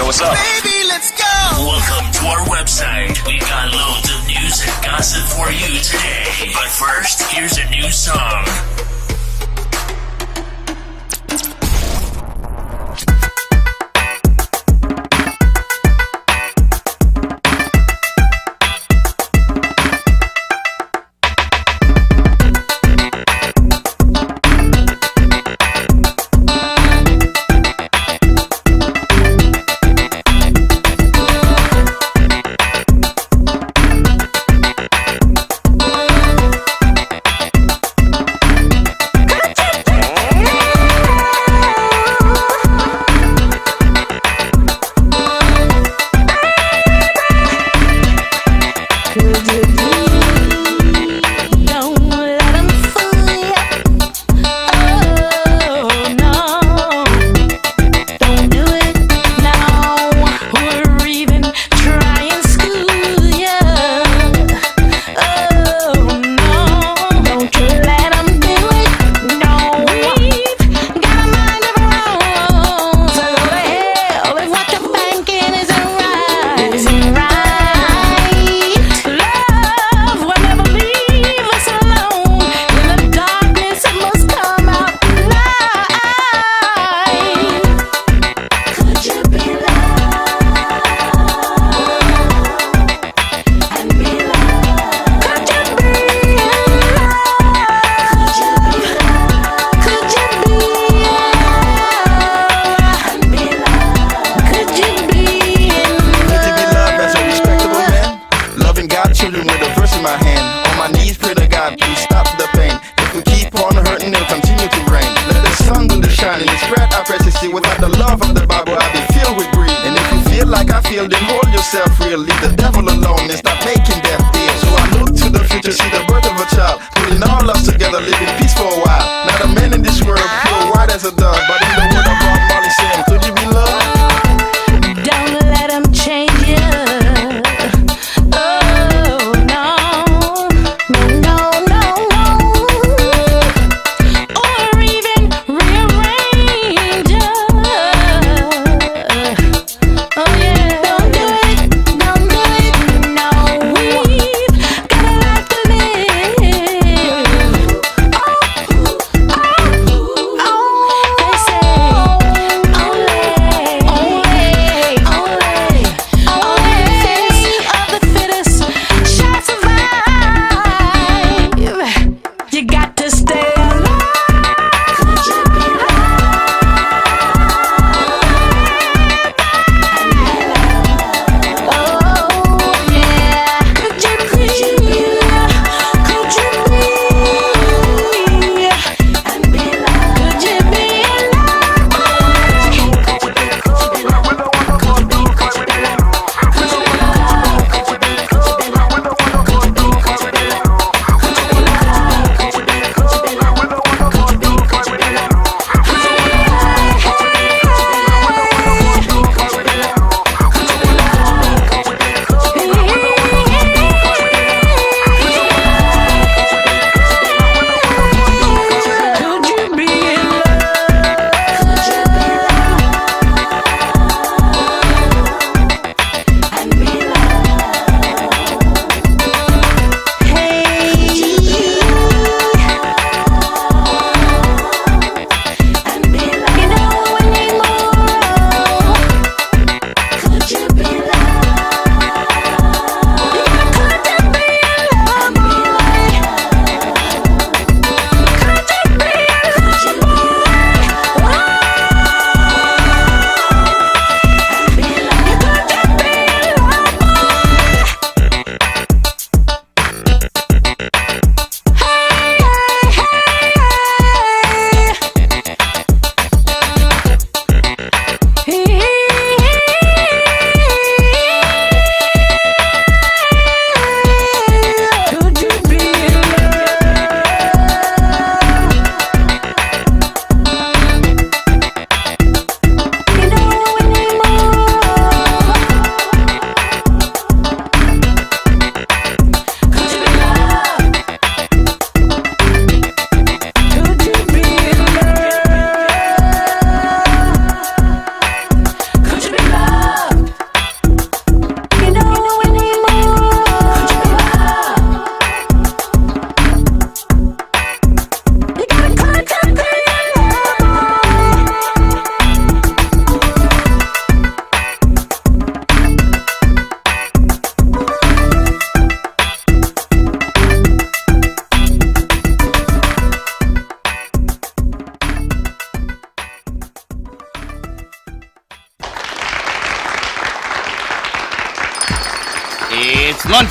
what's up? Baby, let's go! Welcome to our website. We've got loads of news and gossip for you today. But first, here's a new song. They say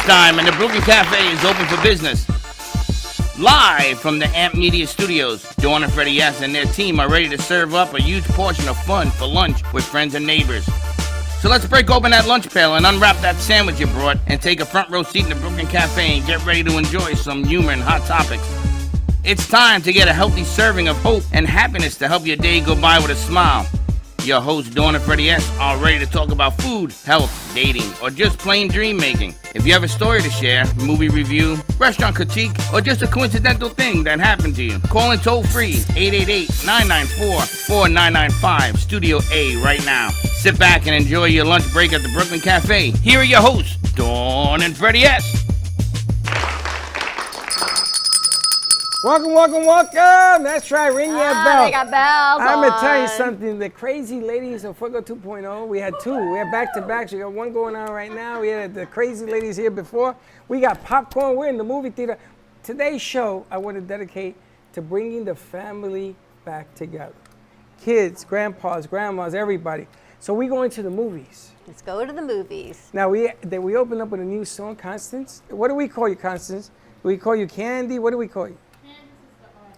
time, and the Brooklyn Cafe is open for business. Live from the AMP Media Studios, Dawn and Freddie S. and their team are ready to serve up a huge portion of fun for lunch with friends and neighbors. So let's break open that lunch pail and unwrap that sandwich you brought and take a front row seat in the Brooklyn Cafe and get ready to enjoy some humor and hot topics. It's time to get a healthy serving of hope and happiness to help your day go by with a smile. Your hosts, Dawn and Freddie S., are ready to talk about food, health, dating, or just plain dream making. If you have a story to share, movie review, restaurant critique, or just a coincidental thing that happened to you, call in toll free 888-994-4995, Studio A right now. Sit back and enjoy your lunch break at the Brooklyn Cafe. Here are your hosts, Dawn and Freddie S. Welcome. That's right, ring your bell. They got bells I'm going to tell you on. something. The crazy ladies of Fuego 2.0, we had two. We had back-to-backs. We got one going on right now. We had the crazy ladies here before. We got popcorn. We're in the movie theater. Today's show, I want to dedicate to bringing the family back together. Kids, grandpas, grandmas, everybody. So we going to the movies. Let's go to the movies. Now, we opened up with a new song, Constance. What do we call you, Constance? Do we call you Candy? What do we call you?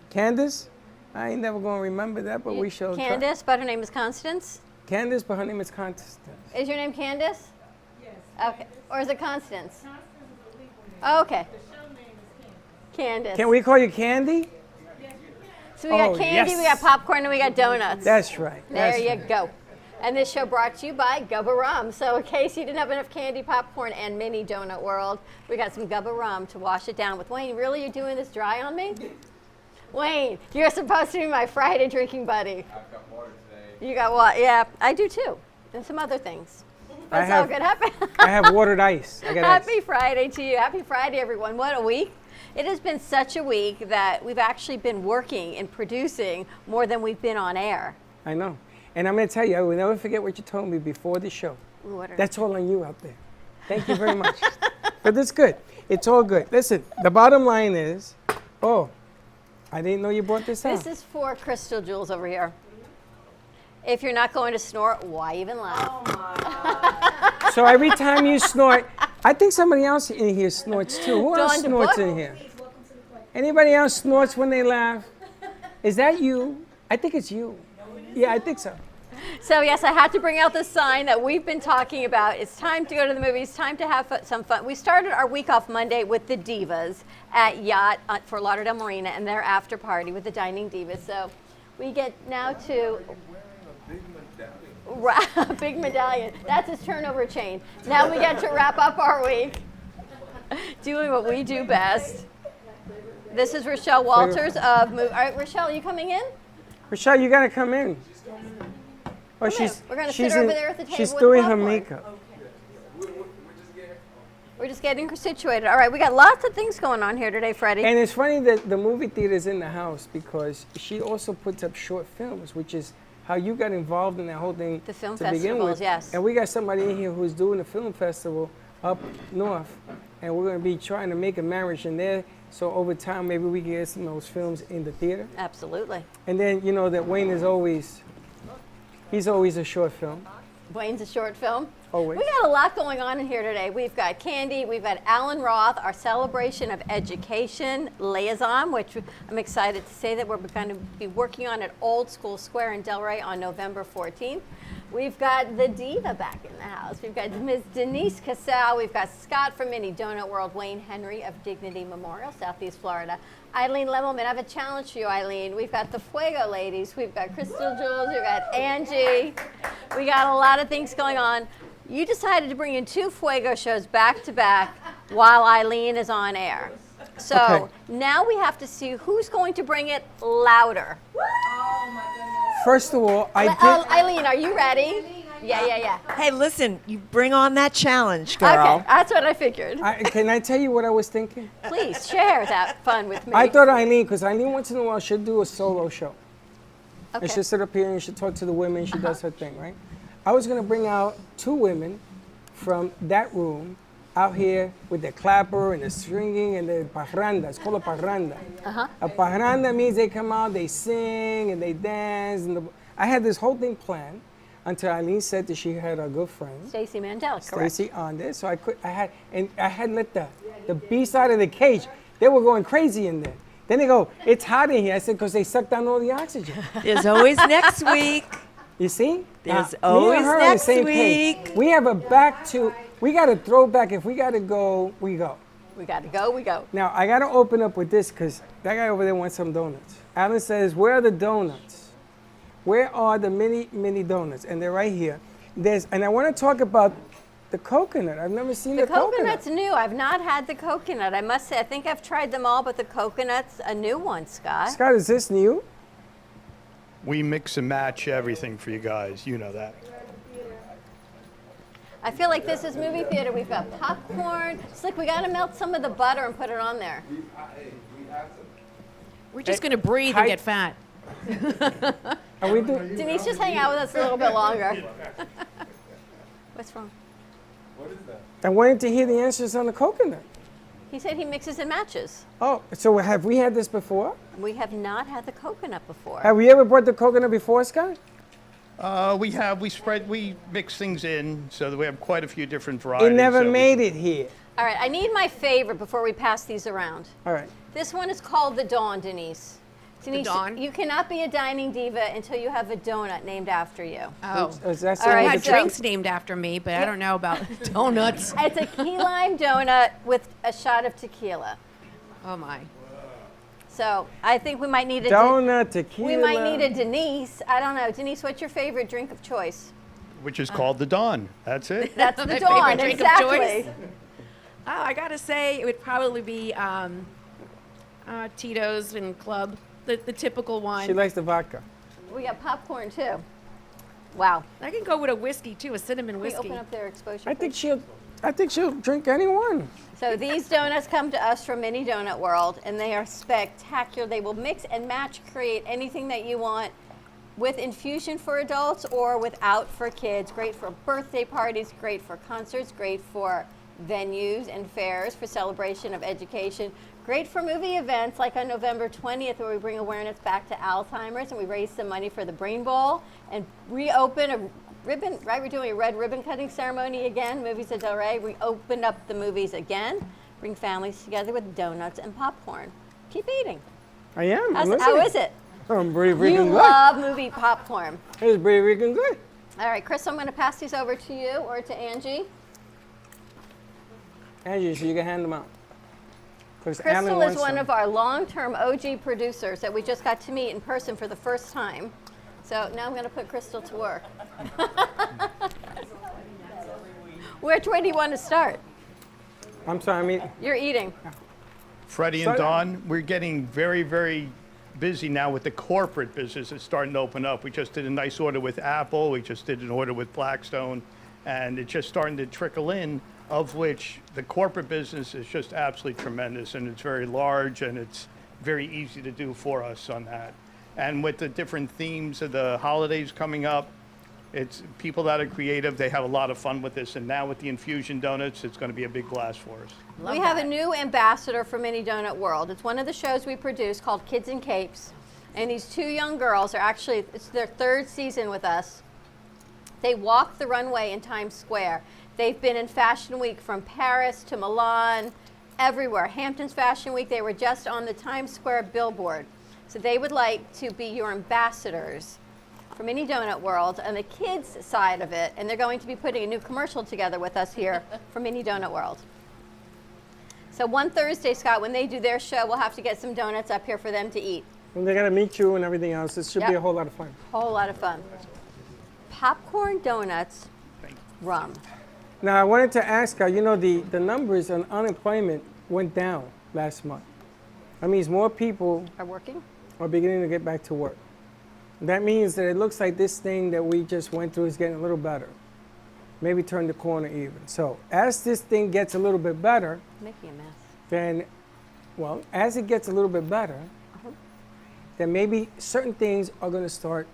Candace? I ain't never gonna remember that, but we shall try. Candace, but her name is Constance? Candace, but her name is Constance. Is your name Candace? Yes. Okay. Or is it Constance? Constance is a legal name. Oh, okay. The show name is Candace. Can we call you Candy? Yes, you can. So we got Oh, candy, yes. we got popcorn, and we got donuts. That's right. There That's you right. go. And this show brought to you by Gubba Rum. So in case you didn't have enough candy, popcorn, and mini donut world, we got some Gubba Rum to wash it down with. Wayne, really, you're doing this dry on me? Wayne, you're supposed to be my Friday drinking buddy. I've got water today. You got what? Yeah, I do too. And some other things. But it's all good. I have watered ice. I got Happy ice. Friday to you. Happy Friday, everyone. What a week. It has been such a week that we've actually been working and producing more than we've been on air. I know. And I'm going to tell you, I will never forget what you told me before the show. That's all on you out there. Thank you very much. But it's good. It's all good. Listen, the bottom line is, I didn't know you brought this out. This is for Crystal Jules over here. If you're not going to snort, why even laugh? Oh my God. So every time you snort, I think somebody else in here snorts too. Who else Dawn to snorts book. in here? Anybody else snorts when they laugh? Is that you? I think it's you. Yeah, I think so. So yes, I had to bring out the sign that we've been talking about. It's time to go to the movies, time to have some fun. We started our week off Monday with the Divas at Yacht for Lauderdale Marina and their after party with the Dining Divas. So we get now to big medallion. That's his turnover chain. Now we get to wrap up our week doing what we do best. This is Rochelle Walters of All right, Rochelle, are you coming in? Rochelle, you gotta come in. Oh, Come in. We're gonna sit over there at the table She's with doing her popcorn. makeup. We're just getting situated. All right, we got lots of things going on here today, Freddie. And it's funny that the movie theater is in the house because she also puts up short films, which is how you got involved in that whole thing The film to begin festivals, with. yes. And we got somebody in here who's doing a film festival up north, and we're going to be trying to make a marriage in there. So over time, maybe we can get some of those films in the theater. Absolutely. And then you know that Wayne is always, he's always a short film. Wayne's a short film. Always. We got a lot going on in here today. We've got candy. We've got Alan Roth, our celebration of education liaison, which I'm excited to say that we're going to be working on at Old School Square in Delray on November 14th. We've got the diva back in the house. We've got Ms. Denise Casale. We've got Scott from Mini Donut World, Wayne Henry of Dignity Memorial, Southeast Florida. Eileen Lemelmen, I have a challenge for you, Eileen. We've got the Fuego ladies. We've got Crystal Jules. We've got Angie. We got a lot of things going on. You decided to bring in 2 Fuego shows back to back while Eileen is on air. So Okay. now we have to see who's going to bring it louder. Oh my goodness. First of all, I did. Eileen, are you ready? Yeah. Hey, listen, you bring on that challenge, girl. Okay, that's what I figured. Can I tell you what I was thinking? Please share that fun with me. I thought Eileen, because Eileen once in a while should do a solo show. Okay. And she'll sit up here and she'll talk to the women. She does her thing, right? I was going to bring out 2 women from that room out here with the clapper and the stringing and the parranda. It's called a parranda. A parranda means they come out, they sing and they dance. I had this whole thing planned. until Eileen said that she had a good friend, Stacey Mandell, correct. Stacey, on this. So I hadn't let the beast out of the cage. They were going crazy in there. Then they go, it's hot in here. I said, because they sucked down all the oxygen. There's always next week. You see? There's Now, me and always her on the next same page. week. We have a back to, we got to throw back. If we got to go, we go. We got to go, we go. Now, I got to open up with this because that guy over there wants some donuts. Alan says, where are the donuts? Where are the mini donuts? And they're right here. And I want to talk about the coconut. I've never seen the coconut. Coconut's new. I've not had the coconut. I must say, I think I've tried them all, but the coconut's a new one, Scott. Scott, is this new? We mix and match everything for you guys. You know that. I feel like this is movie theater. We've got popcorn. Slick, we got to melt some of the butter and put it on there. We're just going to breathe Hi- and get fat. Are we doing? Denise, just hang out with us a little bit longer. What's wrong? I wanted to hear the answers on the coconut. He said he mixes and matches. Oh, so have we had this before? We have not had the coconut before. Have we ever brought the coconut before, Scott? We mix things in so that we have quite a few different varieties. It never so we- made it here. All right, I need my favorite before we pass these around. All right. This one is called the Dawn, Denise. Denise, Dawn? you cannot be a dining diva until you have a donut named after you. Oh. Is that All right, I something had so- drinks named after me, but I don't know about donuts. It's a key lime donut with a shot of tequila. Oh my. So I think we might need a donut, tequila? we might need a Denise. I don't know. Denise, what's your favorite drink of choice? Which is called the Dawn. That's it. That's the My Dawn, favorite drink of exactly. choice? Oh, I gotta say, it would probably be Tito's and Club, the typical one. She likes the vodka. We got popcorn too. Wow. I can go with a whiskey too, a cinnamon Can we whiskey. open up their exposure? I think please? she'll drink any one. So these donuts come to us from Mini Donut World, and they are spectacular. They will mix and match, create anything that you want with infusion for adults or without for kids. Great for birthday parties, great for concerts, great for venues and fairs for celebration of education. Great for movie events like on November 20th where we bring awareness back to Alzheimer's and we raise some money for the Brain Bowl and reopen a ribbon, right? We're doing a red ribbon cutting ceremony again, Movies at Del Rey. We opened up the movies again, bring families together with donuts and popcorn. Keep eating. I am. How listening. is it? I'm pretty You freaking good. love movie popcorn. It's pretty freaking good. All right, Chris, I'm going to pass these over to you or to Angie. Angie, so you can hand them out. 'Cause Alan Crystal is wants one some. of our long-term OG producers that we just got to meet in person for the first time. So now I'm going to put Crystal to work. Which way do you want to start? I'm sorry, I mean, You're eating. Freddie and Dawn, we're getting very, very busy now with the corporate business that's starting to open up. We just did a nice order with Apple. We just did an order with Blackstone. And it's just starting to trickle in, of which the corporate business is just absolutely tremendous. And it's very large and it's very easy to do for us on that. And with the different themes of the holidays coming up, it's people that are creative, they have a lot of fun with this. And now with the infusion donuts, it's going to be a big blast for us. We have a new ambassador for Mini Donut World. It's one of the shows we produce called Kids in Capes. And these two young girls are actually, it's their third season with us. They walk the runway in Times Square. They've been in Fashion Week from Paris to Milan, everywhere. Hamptons Fashion Week, they were just on the Times Square billboard. So they would like to be your ambassadors for Mini Donut World on the kids side of it. And they're going to be putting a new commercial together with us here for Mini Donut World. So one Thursday, Scott, when they do their show, we'll have to get some donuts up here for them to eat. when they got to meet you and everything else, it should be Yep. a whole lot of fun. Whole lot of fun. Popcorn donuts, rum. Now, I wanted to ask, you know, the numbers on unemployment went down last month. That means more people Are working? are beginning to get back to work. That means that it looks like this thing that we just went through is getting a little better. Maybe turn the corner even. So as this thing gets a little bit better, Making a mess. then, well, as it gets a little bit better, then maybe certain things are going to start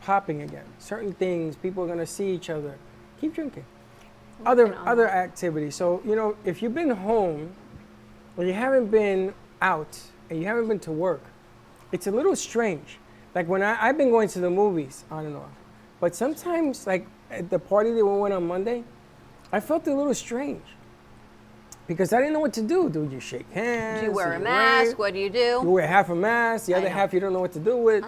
popping again. Certain things, people are going to see each other. Keep drinking. Working on Other that. activities. So, you know, if you've been home or you haven't been out and you haven't been to work, it's a little strange. Like when I've been going to the movies on and off. But sometimes, like at the party that we went on Monday, I felt a little strange because I didn't know what to do. Do you shake hands? Do you wear a wave? mask? What do you do? You wear half a mask, the I other know. half you don't know what to do with.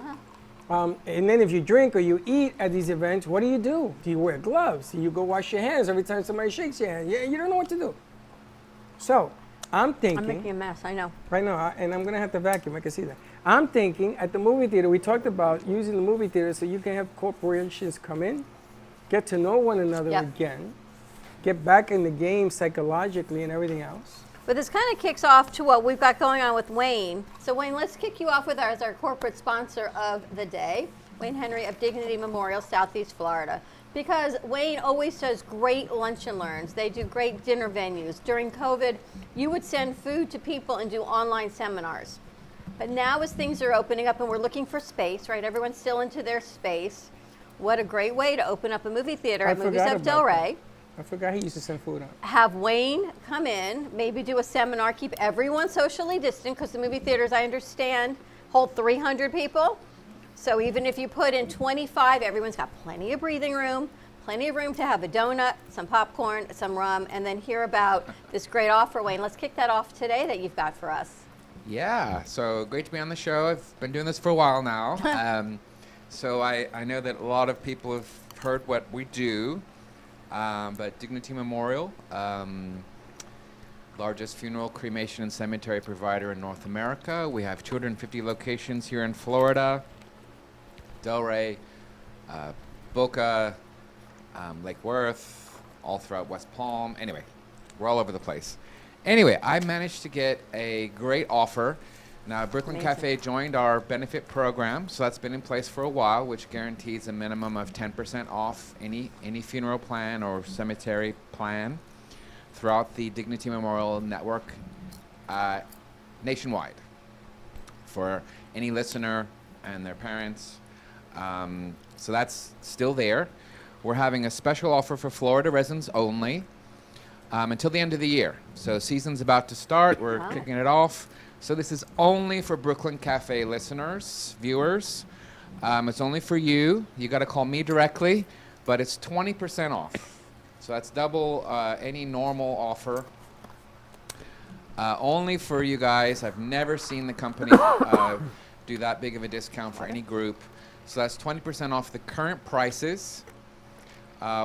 And then if you drink or you eat at these events, what do? Do you wear gloves? Do you go wash your hands every time somebody shakes your hand? Yeah, you don't know what to do. So I'm thinking. I'm making a mess, I know. Right now, and I'm gonna have to vacuum. I can see that. I'm thinking at the movie theater. We talked about using the movie theater so you can have corporations come in, get to know one another Yep. again, get back in the game psychologically and everything else. But this kind of kicks off to what we've got going on with Wayne. So Wayne, let's kick you off with as our corporate sponsor of the day, Wayne Henry of Dignity Memorial, Southeast Florida. Because Wayne always does great lunch and learns. They do great dinner venues. During COVID, you would send food to people and do online seminars. But now as things are opening up and we're looking for space, right? Everyone's still into their space. What a great way to open up a movie theater I at Movies forgot of about Delray. I forgot he used to send food out. Have Wayne come in, maybe do a seminar, keep everyone socially distant, because the movie theaters, I understand, hold 300 people. So even if you put in 25, everyone's got plenty of breathing room, plenty of room to have a donut, some popcorn, some rum, and then hear about this great offer, Wayne. Let's kick that off today that you've got for us. Yeah, so great to be on the show. I've been doing this for a while now. So I know that a lot of people have heard what we do. But Dignity Memorial, largest funeral, cremation, and cemetery provider in North America. We have 250 locations here in Florida, Delray, Boca, Lake Worth, all throughout West Palm. Anyway, we're all over the place. Anyway, I managed to get a great offer. Now, Brooklyn Cafe joined our benefit program, so that's been in place for a while, which guarantees a minimum of 10% off any funeral plan or cemetery plan throughout the Dignity Memorial Network nationwide for any listener and their parents. So that's still there. We're having a special offer for Florida residents only until the end of the year. So season's about to start. We're kicking it off. So this is only for Brooklyn Cafe listeners, viewers. It's only for you. You got to call me directly, but it's 20% off. So that's double any normal offer. Only for you guys. I've never seen the company do that big of a discount for any group. So that's 20% off the current prices.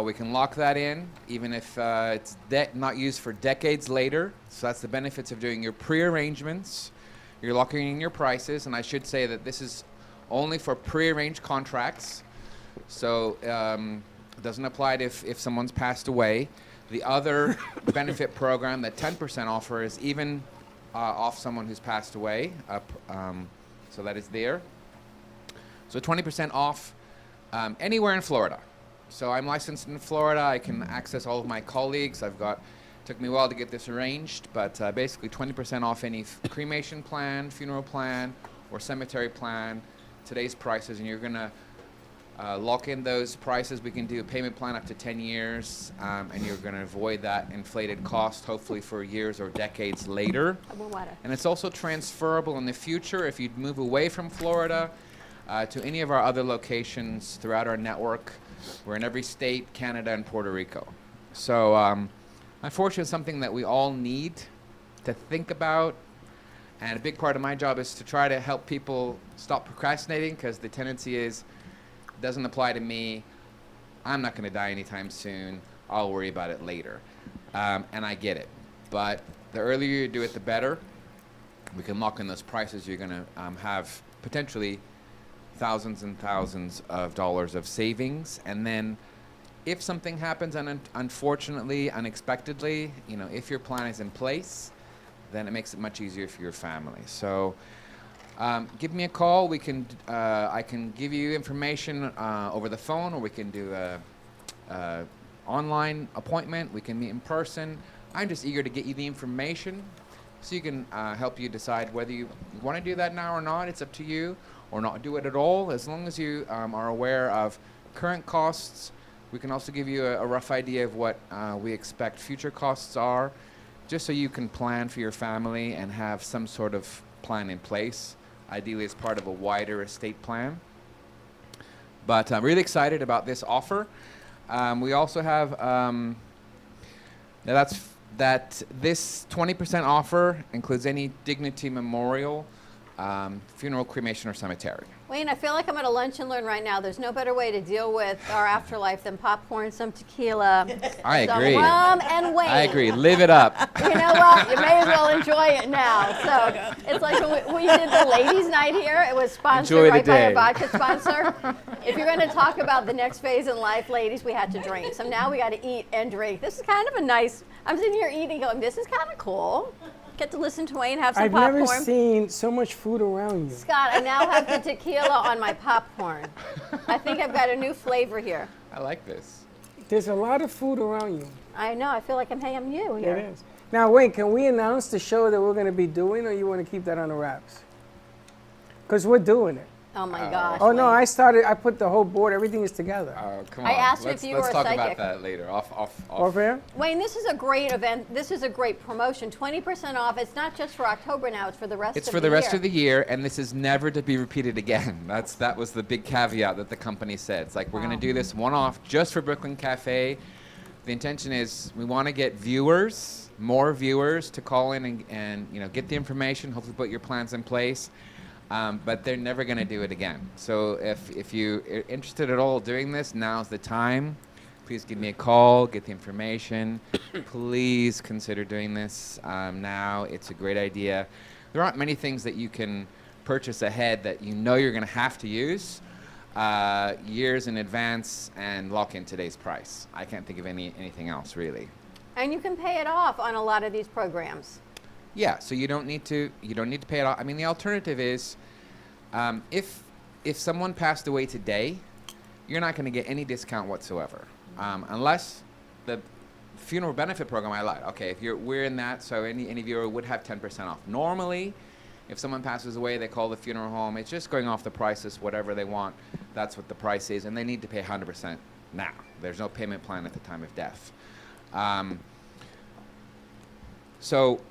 We can lock that in, even if it's not used for decades later. So that's the benefits of doing your pre-arrangements. You're locking in your prices, and I should say that this is only for pre-arranged contracts. So it doesn't apply to if someone's passed away. The other benefit program, that 10% offer, is even off someone who's passed away. So that is there. So 20% off anywhere in Florida. So I'm licensed in Florida. I can access all of my colleagues. Took me a while to get this arranged, but basically 20% off any cremation plan, funeral plan, or cemetery plan. Today's prices, and you're gonna lock in those prices. We can do a payment plan up to 10 years, and you're gonna avoid that inflated cost, hopefully for years or decades later. And it's also transferable in the future if you'd move away from Florida to any of our other locations throughout our network. We're in every state, Canada, and Puerto Rico. So unfortunately, it's something that we all need to think about. And a big part of my job is to try to help people stop procrastinating, because the tendency is, it doesn't apply to me. I'm not going to die anytime soon. I'll worry about it later. And I get it. But the earlier you do it, the better. We can lock in those prices. You're going to have potentially thousands and thousands of dollars of savings. And then if something happens unfortunately, unexpectedly, if your plan is in place, then it makes it much easier for your family. So give me a call. I can give you information over the phone, or we can do a online appointment. We can meet in person. I'm just eager to get you the information so you can help you decide whether you want to do that now or not. It's up to you. Or not do it at all. As long as you are aware of current costs, we can also give you a rough idea of what we expect future costs are, just so you can plan for your family and have some sort of plan in place, ideally as part of a wider estate plan. But I'm really excited about this offer. We also have this 20% offer includes any dignity memorial, funeral, cremation, or cemetery. Wayne, I feel like I'm at a lunch and learn right now. There's no better way to deal with our afterlife than popcorn, some tequila, I some agree. rum, and Wayne. I agree. Live it up. You know what? You may as well enjoy it now. So it's like when we did the ladies' night here. It was sponsored Enjoy the right by day. a vodka sponsor. If you're going to talk about the next phase in life, ladies, we had to drink. So now we got to eat and drink. This is kind of a nice. I'm sitting here eating, going, this is kind of cool. Get to listen to Wayne have some I've popcorn. never seen so much food around you. Scott, I now have the tequila on my popcorn. I think I've got a new flavor here. I like this. There's a lot of food around you. I know. I feel like I'm hanging you here. It is. Now, Wayne, can we announce the show that we're going to be doing, or you want to keep that on the wraps? Because we're doing it. Oh my gosh. Oh, no, Wayne. I put the whole board, everything is together. Oh, come I on. asked you if let's you were a talk psychic. about that later. Off. Off air? Wayne, this is a great event. This is a great promotion. 20% off. It's not just for October now. It's for the rest It's of for the the rest year. of the year, and this is never to be repeated again. That was the big caveat that the company said. It's like, we're going to do this one-off just for Brooklyn Cafe. The intention is we want to get more viewers to call in and get the information, hopefully put your plans in place. But they're never going to do it again. So if you're interested at all doing this, now's the time. Please give me a call, get the information. Please consider doing this now. It's a great idea. There aren't many things that you can purchase ahead that you're going to have to use years in advance and lock in today's price. I can't think of anything else really. And you can pay it off on a lot of these programs. Yeah, so you don't need to pay it off. I mean, the alternative is if someone passed away today, you're not going to get any discount whatsoever, unless the funeral benefit program I like. Okay, we're in that, so any viewer would have 10% off. Normally, if someone passes away, they call the funeral home. It's just going off the prices, whatever they want. That's what the price is, and they need to pay 100% now. There's no payment plan at the time of death. So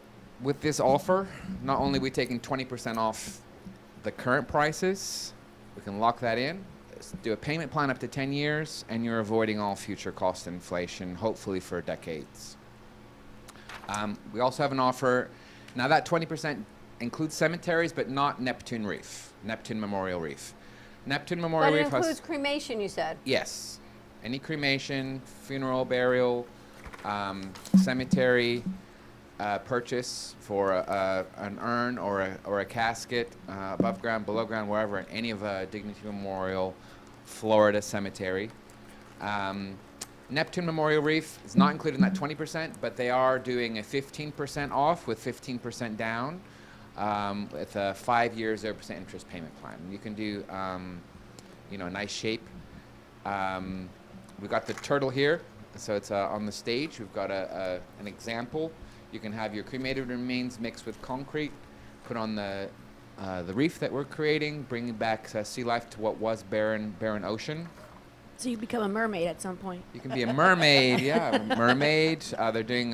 with this offer, not only are we taking 20% off the current prices, we can lock that in, do a payment plan up to 10 years, and you're avoiding all future cost inflation, hopefully for decades. We also have an offer. Now that 20% includes cemeteries, but not Neptune Memorial Reef. Neptune Memorial But it Reef includes cremation, you said. Yes. Any cremation, funeral, burial, cemetery, purchase for an urn or a casket, above ground, below ground, wherever, in any of Dignity Memorial, Florida cemetery. Neptune Memorial Reef is not included in that 20%, but they are doing a 15% off with 15% down with a 5-year 0% interest payment plan. You can do a nice shape. We've got the turtle here, so it's on the stage. We've got an example. You can have your cremated remains mixed with concrete, put on the reef that we're creating, bringing back sea life to what was barren ocean. So you become a mermaid at some point. You can be a mermaid, yeah, mermaid. They're doing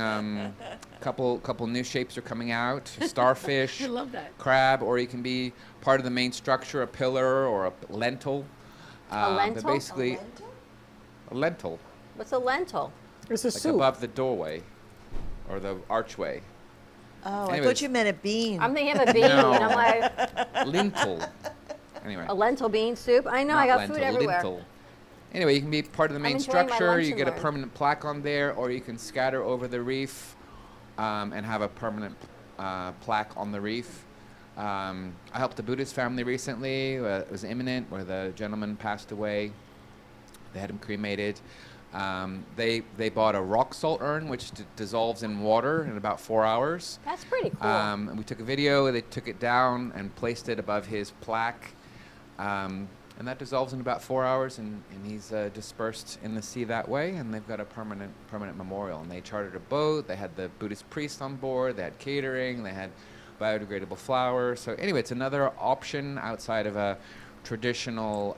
couple new shapes are coming out, starfish, I love that. crab, or you can be part of the main structure, a pillar or a lentil. A lentil? But basically, a lentil, What's a lentil? It's a like soup. above the doorway or the archway. Oh, I Anyways. thought you meant a bean. I'm thinking of a bean. No. I'm like, Lintel. Anyway. a lentil bean soup? I know, I Not got lentil, food everywhere. lintel. Anyway, you can be part of the main enjoying my structure. lunch You and get a learn. permanent plaque on there, or you can scatter over the reef and have a permanent plaque on the reef. I helped a Buddhist family recently. It was imminent, where the gentleman passed away. They had him cremated. They bought a rock salt urn, which dissolves in water in about 4 hours. That's pretty cool. And we took a video. They took it down and placed it above his plaque. And that dissolves in about 4 hours, and he's dispersed in the sea that way, and they've got a permanent memorial. And they chartered a boat. They had the Buddhist priest on board. They had catering. They had biodegradable flowers. So anyway, it's another option outside of a traditional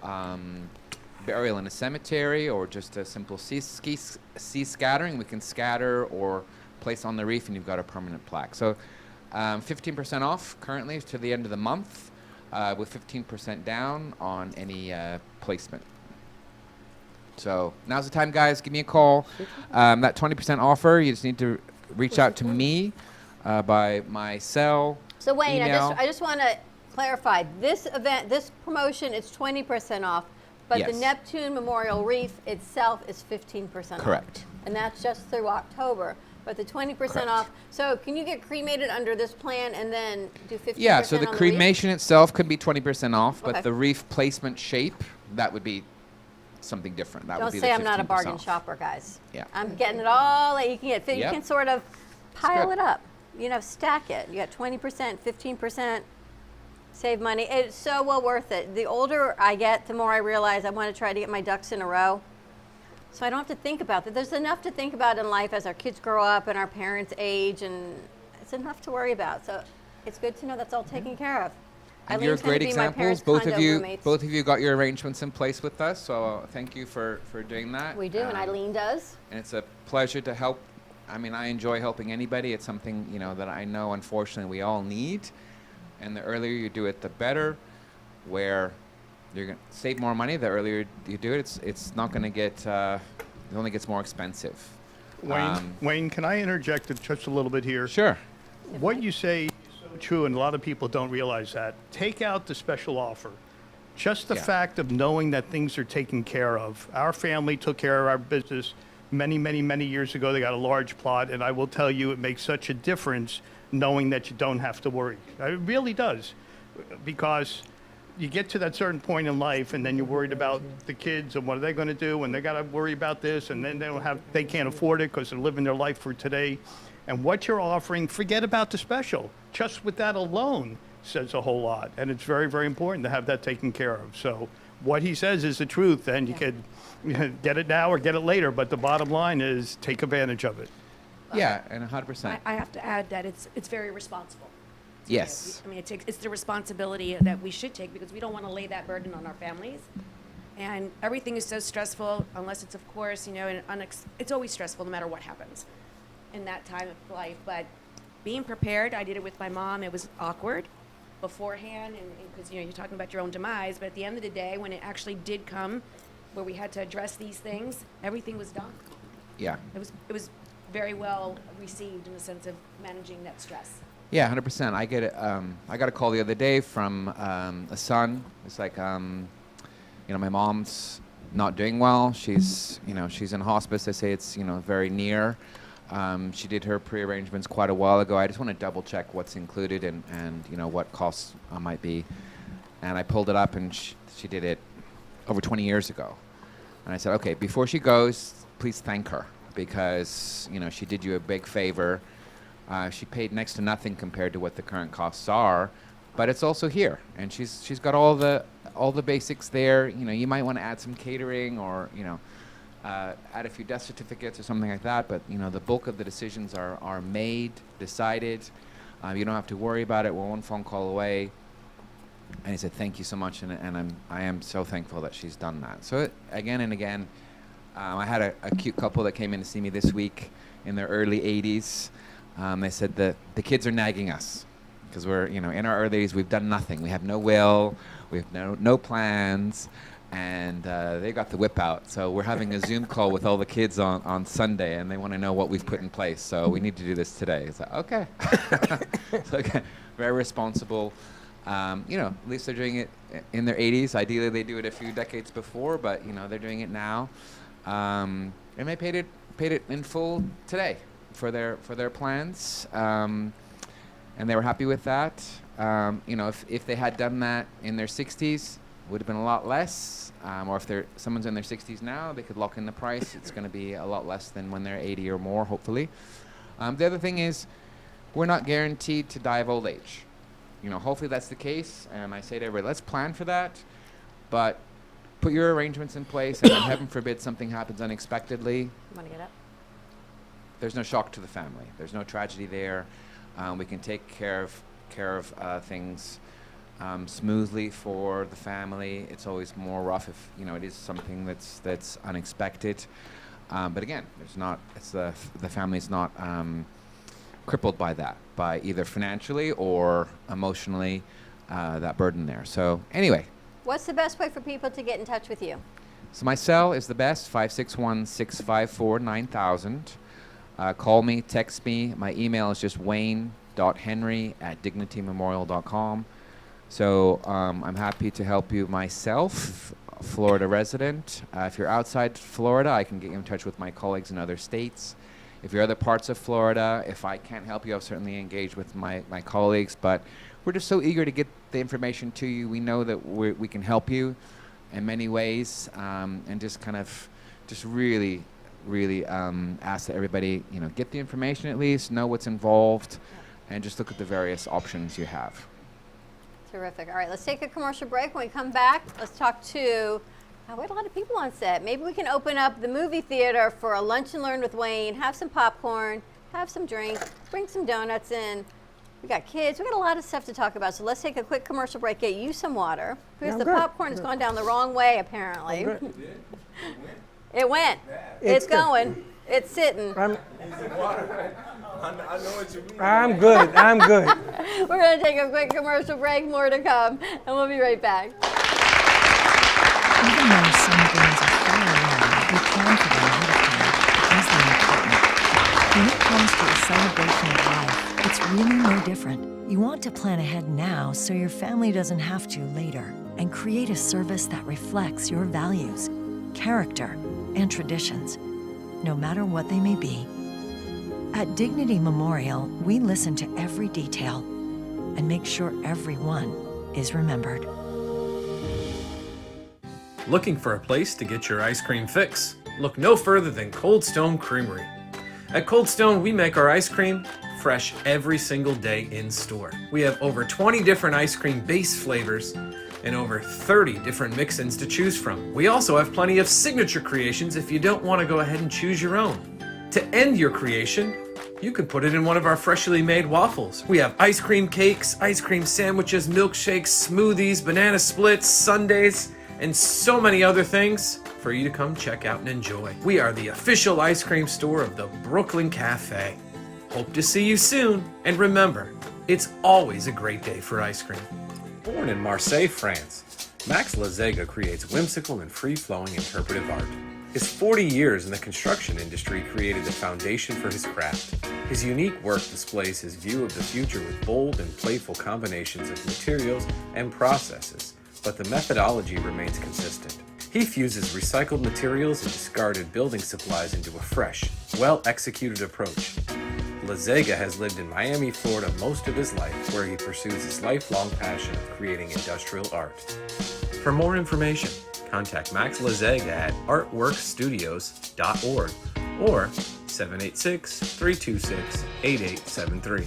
burial in a cemetery or just a simple sea scattering. We can scatter or place on the reef, and you've got a permanent plaque. So 15% off currently to the end of the month. With 15% down on any placement. So now's the time, guys. Give me a call. That 20% offer, you just need to reach out to me by my cell. So Wayne, email. I just want to clarify. This event, this promotion is 20% off, but the Yes. Neptune Memorial Wreath itself is 15% off. Correct. And that's just through October. But the 20% Correct. off. So can you get cremated under this plan and then do 15% Yeah, so the on cremation itself could be 20% off, Okay. but the wreath placement shape, that would be something different. That Don't would be say the I'm not a 15% bargain off. shopper, guys. Yeah. I'm getting it all that you can get. You Yep. can sort of pile good. it up. You know, stack it. You got 20%, 15%. Save money. It's so well worth it. The older I get, the more I realize I want to try to get my ducks in a row. So I don't have to think about that. There's enough to think about in life as our kids grow up and our parents age, and it's enough to worry about. So it's good to know that's all taken care of. And you're Eileen's gonna great be my examples. parents' Both condo of you, roommates. both of you got your arrangements in place with us. So thank you for doing that. We do, and Eileen does. And it's a pleasure to help. I mean, I enjoy helping anybody. It's something that I know, unfortunately, we all need. And the earlier you do it, the better. Where you're gonna save more money, the earlier you do it, it's not going to get. It only gets more expensive. Wayne, can I interject just a little bit here? Sure. What you say is so true, and a lot of people don't realize that. Take out the special offer. Just the Yeah. fact of knowing that things are taken care of. Our family took care of our business many, many, many years ago. They got a large plot, and I will tell you, it makes such a difference knowing that you don't have to worry. It really does, because you get to that certain point in life, and then you're worried about the kids and what are they going to do, and they got to worry about this, and then they can't afford it because they're living their life for today. And what you're offering, forget about the special. Just with that alone says a whole lot, and it's very, very important to have that taken care of. So what he says is the truth, and you could get it now or get it later, but the bottom line is take advantage of it. Yeah, and 100%. I have to add that it's very responsible. Yes. I mean, it's the responsibility that we should take because we don't want to lay that burden on our families. And everything is so stressful, unless it's, of course, it's always stressful no matter what happens in that time of life. But being prepared, I did it with my mom. It was awkward beforehand, and because you're talking about your own demise. But at the end of the day, when it actually did come, where we had to address these things, everything was done. Yeah. It was very well received in the sense of managing that stress. Yeah, 100%. I get it. I got a call the other day from a son. It's like, my mom's not doing well. She's in hospice. They say it's, very near. She did her pre-arrangements quite a while ago. I just want to double check what's included and what costs might be. And I pulled it up, and she did it over 20 years ago. And I said, okay, before she goes, please thank her because, she did you a big favor. She paid next to nothing compared to what the current costs are, but it's also here, and she's got all the basics there. You might want to add some catering or add a few death certificates or something like that. But the bulk of the decisions are made, decided. You don't have to worry about it. We're one phone call away. And he said, "Thank you so much," and I am so thankful that she's done that. So again and again, I had a cute couple that came in to see me this week in their early 80s. They said that the kids are nagging us because we're, in our early 80s, we've done nothing. We have no will, we have no plans, and they got the whip out. So we're having a Zoom call with all the kids on Sunday, and they want to know what we've put in place. So we need to do this today. It's like, okay. So again, very responsible. At least they're doing it in their 80s. Ideally, they do it a few decades before, but, they're doing it now. And they paid it in full today for their plans, and they were happy with that. If they had done that in their 60s, would have been a lot less. Or if someone's in their 60s now, they could lock in the price. It's going to be a lot less than when they're 80 or more, hopefully. The other thing is, we're not guaranteed to die of old age. Hopefully that's the case. And I say to everybody, let's plan for that, but put your arrangements in place, and then heaven forbid something happens unexpectedly. Want to get up? There's no shock to the family. There's no tragedy there. We can take care of things smoothly for the family. It's always more rough if it is something that's unexpected. But again, the family's not crippled by that, by either financially or emotionally, that burden there. So anyway. What's the best way for people to get in touch with you? So my cell is the best, 561-654-9000. Call me, text me. My email is just wayne.henry@dignitymemorial.com. So I'm happy to help you myself, Florida resident. If you're outside Florida, I can get you in touch with my colleagues in other states. If you're other parts of Florida, if I can't help you, I'll certainly engage with my colleagues. But we're just so eager to get the information to you. We know that we can help you in many ways, and just kind of just really ask that everybody, get the information at least, know what's involved, and just look at the various options you have. Terrific. All right, let's take a commercial break. When we come back, let's talk to, we had a lot of people on set. Maybe we can open up the movie theater for a lunch and learn with Wayne, have some popcorn, have some drinks, bring some donuts in. We got kids. We got a lot of stuff to talk about. So let's take a quick commercial break, get you some water, because the popcorn has gone down the wrong way, apparently. It went. It's going. It's sitting. I'm good. We're going to take a quick commercial break, more to come, and we'll be right back. Even though some things are far away, we plan for them ahead of time because they're important. When it comes to a celebration of life, it's really no different. You want to plan ahead now so your family doesn't have to later, and create a service that reflects your values, character, and traditions, no matter what they may be. At Dignity Memorial, we listen to every detail and make sure everyone is remembered. Looking for a place to get your ice cream fix? Look no further than Cold Stone Creamery. At Cold Stone, we make our ice cream fresh every single day in store. We have over 20 different ice cream base flavors and over 30 different mix-ins to choose from. We also have plenty of signature creations if you don't want to go ahead and choose your own. To end your creation, you can put it in one of our freshly made waffles. We have ice cream cakes, ice cream sandwiches, milkshakes, smoothies, banana splits, sundaes, and so many other things for you to come check out and enjoy. We are the official ice cream store of the Brooklyn Cafe. Hope to see you soon, and remember, it's always a great day for ice cream. Born in Marseille, France, Max Lazega creates whimsical and free-flowing interpretive art. His 40 years in the construction industry created a foundation for his craft. His unique work displays his view of the future with bold and playful combinations of materials and processes, but the methodology remains consistent. He fuses recycled materials and discarded building supplies into a fresh, well-executed approach. Lazega has lived in Miami, Florida most of his life, where he pursues his lifelong passion of creating industrial art. For more information, contact Max Lazega at artworkstudios.org or 786-326-8873.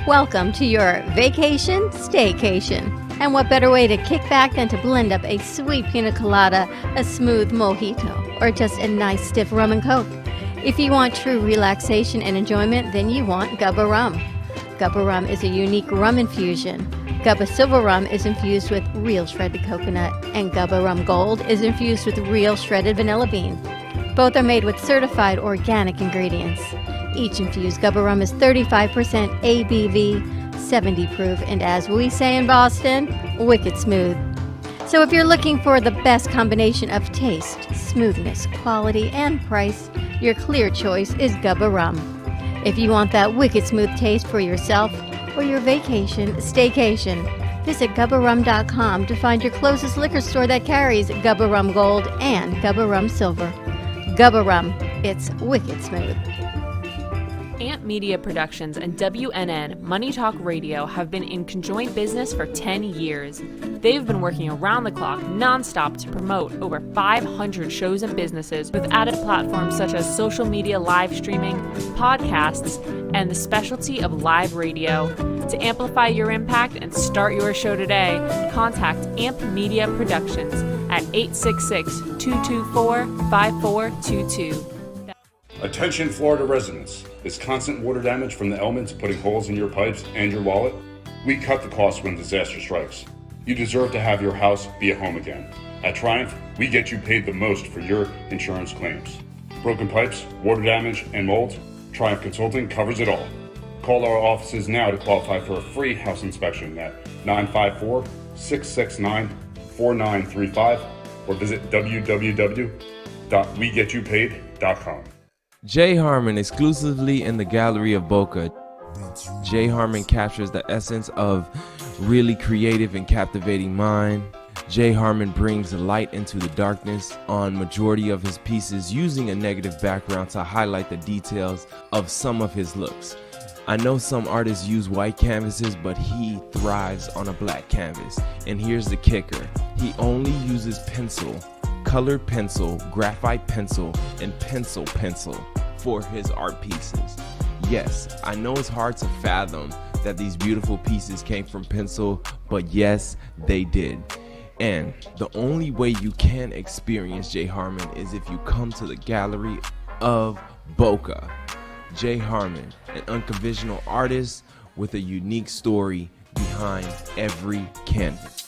Welcome to your vacation staycation. And what better way to kick back than to blend up a sweet pina colada, a smooth mojito, or just a nice stiff rum and coke. If you want true relaxation and enjoyment, then you want Gubba Rum. Gubba Rum is a unique rum infusion. Gubba Silver Rum is infused with real shredded coconut, and Gubba Rum Gold is infused with real shredded vanilla bean. Both are made with certified organic ingredients. Each infused Gubba Rum is 35% ABV, 70 proof, and as we say in Boston, wicked smooth. So if you're looking for the best combination of taste, smoothness, quality, and price, your clear choice is Gubba Rum. If you want that wicked smooth taste for yourself or your vacation staycation, visit GubbaRum.com to find your closest liquor store that carries Gubba Rum Gold and Gubba Rum Silver. Gubba Rum, it's wicked smooth. Amp Media Productions and WNN Money Talk Radio have been in conjoint business for 10 years. They've been working around the clock, nonstop, to promote over 500 shows and businesses with added platforms such as social media live streaming, podcasts, and the specialty of live radio. To amplify your impact and start your show today, contact Amp Media Productions at 866-224-5422. Attention Florida residents. Is constant water damage from the elements putting holes in your pipes and your wallet? We cut the cost when disaster strikes. You deserve to have your house be a home again. At Triumph, we get you paid the most for your insurance claims. Broken pipes, water damage, and mold? Triumph Consulting covers it all. Call our offices now to qualify for a free house inspection at 954-669-5555. 4935 or visit www.wegetYouPaid.com. Jay Harmon exclusively in the Gallery of Boca. Jay Harmon captures the essence of really creative and captivating mind. Jay Harmon brings light into the darkness on majority of his pieces, using a negative background to highlight the details of some of his looks. I know some artists use white canvases, but he thrives on a black canvas. And here's the kicker. He only uses pencil, colored pencil, graphite pencil, and pencil for his art pieces. Yes, I know it's hard to fathom that these beautiful pieces came from pencil, but yes, they did. And the only way you can experience Jay Harmon is if you come to the Gallery of Boca. Jay Harmon, an unconventional artist with a unique story behind every canvas.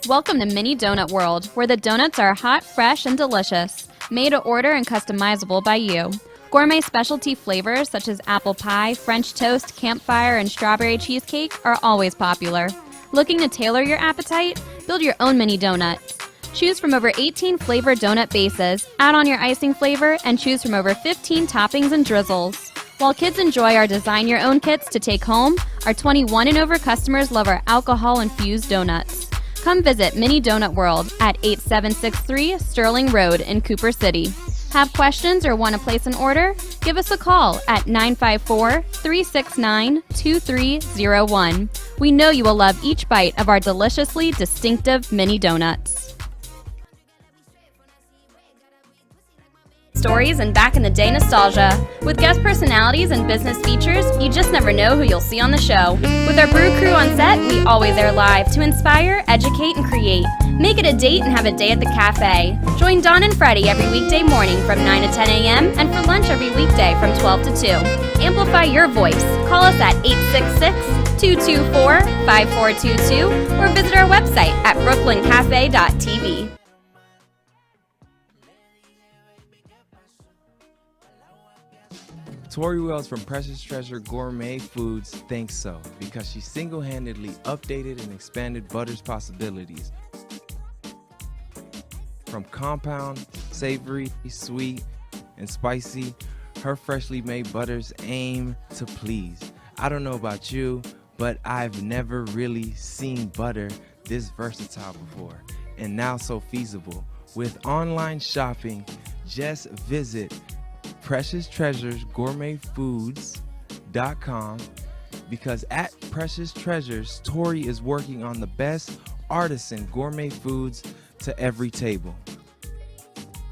Welcome to Mini Donut World, where the donuts are hot, fresh, and delicious, made to order and customizable by you. Gourmet specialty flavors such as apple pie, French toast, campfire, and strawberry cheesecake are always popular. Looking to tailor your appetite? Build your own mini donuts. Choose from over 18 flavored donut bases, add on your icing flavor, and choose from over 15 toppings and drizzles. While kids enjoy our design your own kits to take home, our 21 and over customers love our alcohol-infused donuts. Come visit Mini Donut World at 8763 Sterling Road in Cooper City. Have questions or want to place an order? Give us a call at 954-369-2301. We know you will love each bite of our deliciously distinctive mini donuts. Stories and back in the day nostalgia. With guest personalities and business features, you just never know who you'll see on the show. With our brew crew on set, we always air live to inspire, educate, and create. Make it a date and have a day at the cafe. Join Don and Freddie every weekday morning from 9 to 10 a.m. and for lunch every weekday from 12 to 2. Amplify your voice. Call us at 866-224-5422 or visit our website at brooklyncafe.tv. Tori Wells from Precious Treasure Gourmet Foods thinks so, because she single-handedly updated and expanded butter's possibilities. From compound, savory, sweet, and spicy, her freshly made butters aim to please. I don't know about you, but I've never really seen butter this versatile before, and now so feasible. With online shopping, just visit PreciousTreasuresGourmetFoods.com, because at Precious Treasures, Tori is working on the best artisan gourmet foods to every table.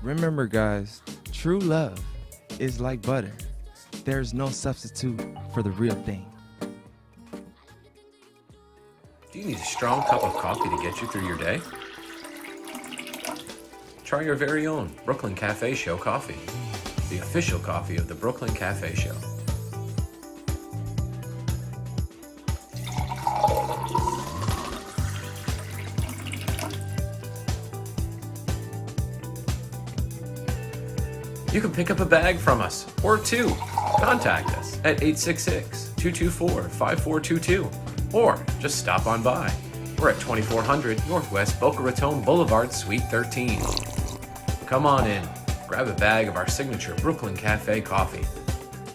Remember, guys, true love is like butter. There's no substitute for the real thing. Do you need a strong cup of coffee to get you through your day? Try your very own Brooklyn Cafe Show coffee, the official coffee of the Brooklyn Cafe Show. You can pick up a bag from us, or two. Contact us at 866-224-5422, or just stop on by. We're at 2400 Northwest Boca Raton Boulevard, Suite 13. Come on in. Grab a bag of our signature Brooklyn Cafe coffee.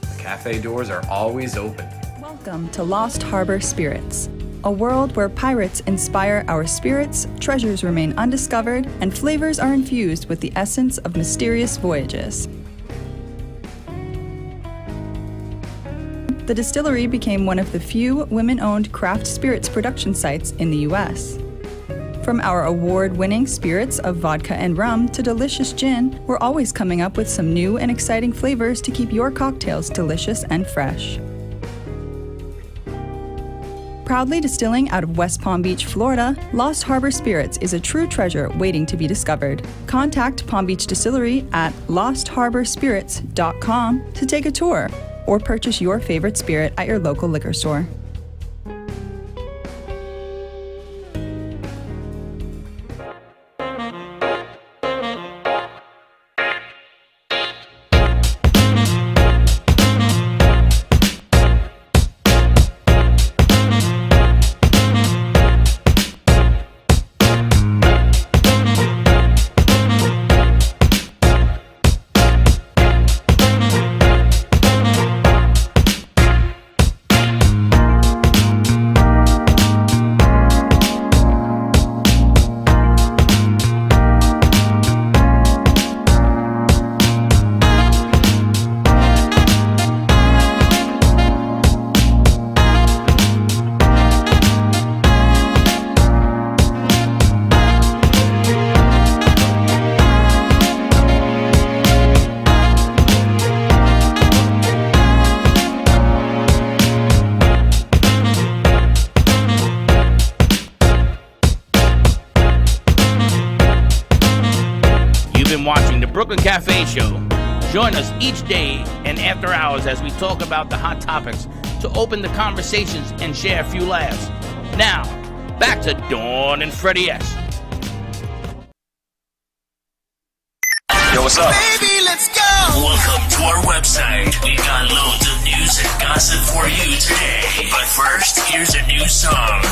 The cafe doors are always open. Welcome to Lost Harbor Spirits, a world where pirates inspire our spirits, treasures remain undiscovered, and flavors are infused with the essence of mysterious voyages. The distillery became one of the few women-owned craft spirits production sites in the U.S. From our award-winning spirits of vodka and rum to delicious gin, we're always coming up with some new and exciting flavors to keep your cocktails delicious and fresh. Proudly distilling out of West Palm Beach, Florida, Lost Harbor Spirits is a true treasure waiting to be discovered. Contact Palm Beach Distillery at lostharborspirits.com to take a tour or purchase your favorite spirit at your local liquor store. Brooklyn Cafe Show. Join us each day and after hours as we talk about the hot topics to open the conversations and share a few laughs. Now, back to Dawn and Freddie S. Yo, what's up? Baby, let's go! Welcome to our website. We got loads of news and gossip for you today. But first, here's a new song.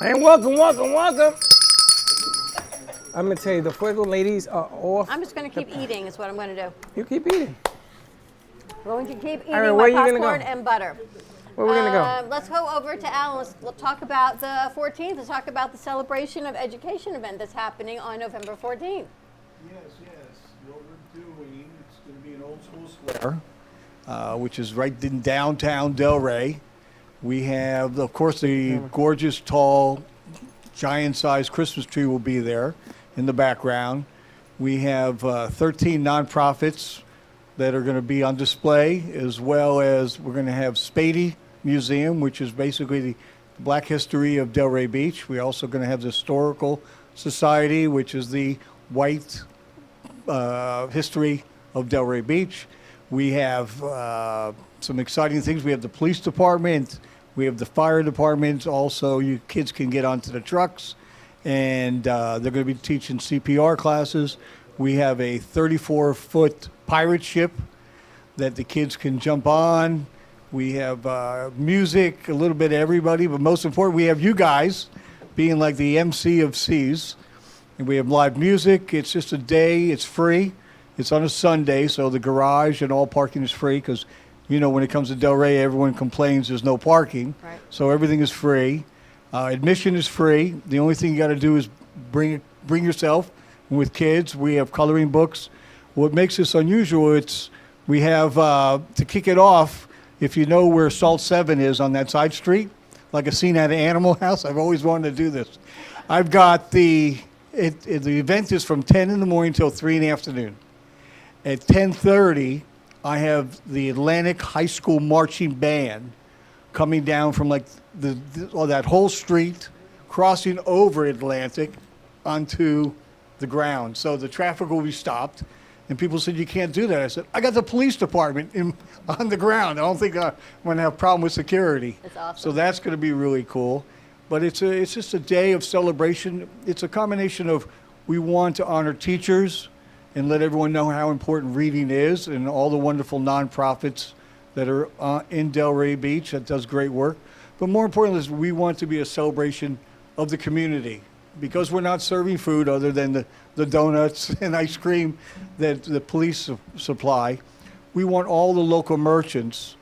And welcome. I'm gonna tell you, the Fuego ladies are off. I'm just going to keep eating is what I'm going to do. You keep eating. I'm going to keep eating Where my you gonna popcorn go? and butter. Where we gonna go? Let's go over to Alan. Let's talk about the 14th. Let's talk about the celebration of education event that's happening on November 14th. Yes. What we're doing, it's going to be an old school square, which is right in downtown Delray. We have, of course, the gorgeous, tall, giant-sized Christmas tree will be there in the background. We have 13 nonprofits that are going to be on display, as well as we're going to have Spady Museum, which is basically Black history of Delray Beach. We're also going to have the Historical Society, which is the white history of Delray Beach. We have some exciting things. We have the police department. We have the fire department. Also, you kids can get onto the trucks, and they're going to be teaching CPR classes. We have a 34-foot pirate ship that the kids can jump on. We have music, a little bit of everybody, but most important, we have you guys being like the MC of C's. And we have live music. It's just a day. It's free. It's on a Sunday, so the garage and all parking is free because, you know, when it comes to Delray, everyone complains there's no parking. Right. So everything is free. Admission is free. The only thing you got to do is bring yourself. And with kids, we have coloring books. What makes this unusual, we have, to kick it off, if you know where Salt 7 is on that side street, like a scene at an Animal House, I've always wanted to do this. I've got the event is from 10 in the morning till 3 in the afternoon. At 10:30, I have the Atlantic High School Marching Band coming down from like that whole street, crossing over Atlantic onto the ground. So the traffic will be stopped. And people said, you can't do that. I said, I got the police department on the ground. I don't think I'm going to have a problem with security. That's awesome. So that's going to be really cool. But it's just a day of celebration. It's a combination of we want to honor teachers and let everyone know how important reading is and all the wonderful nonprofits that are in Delray Beach that does great work. But more importantly is we want to be a celebration of the community. Because we're not serving food other than the donuts and ice cream that the police supply, we want all the local merchants,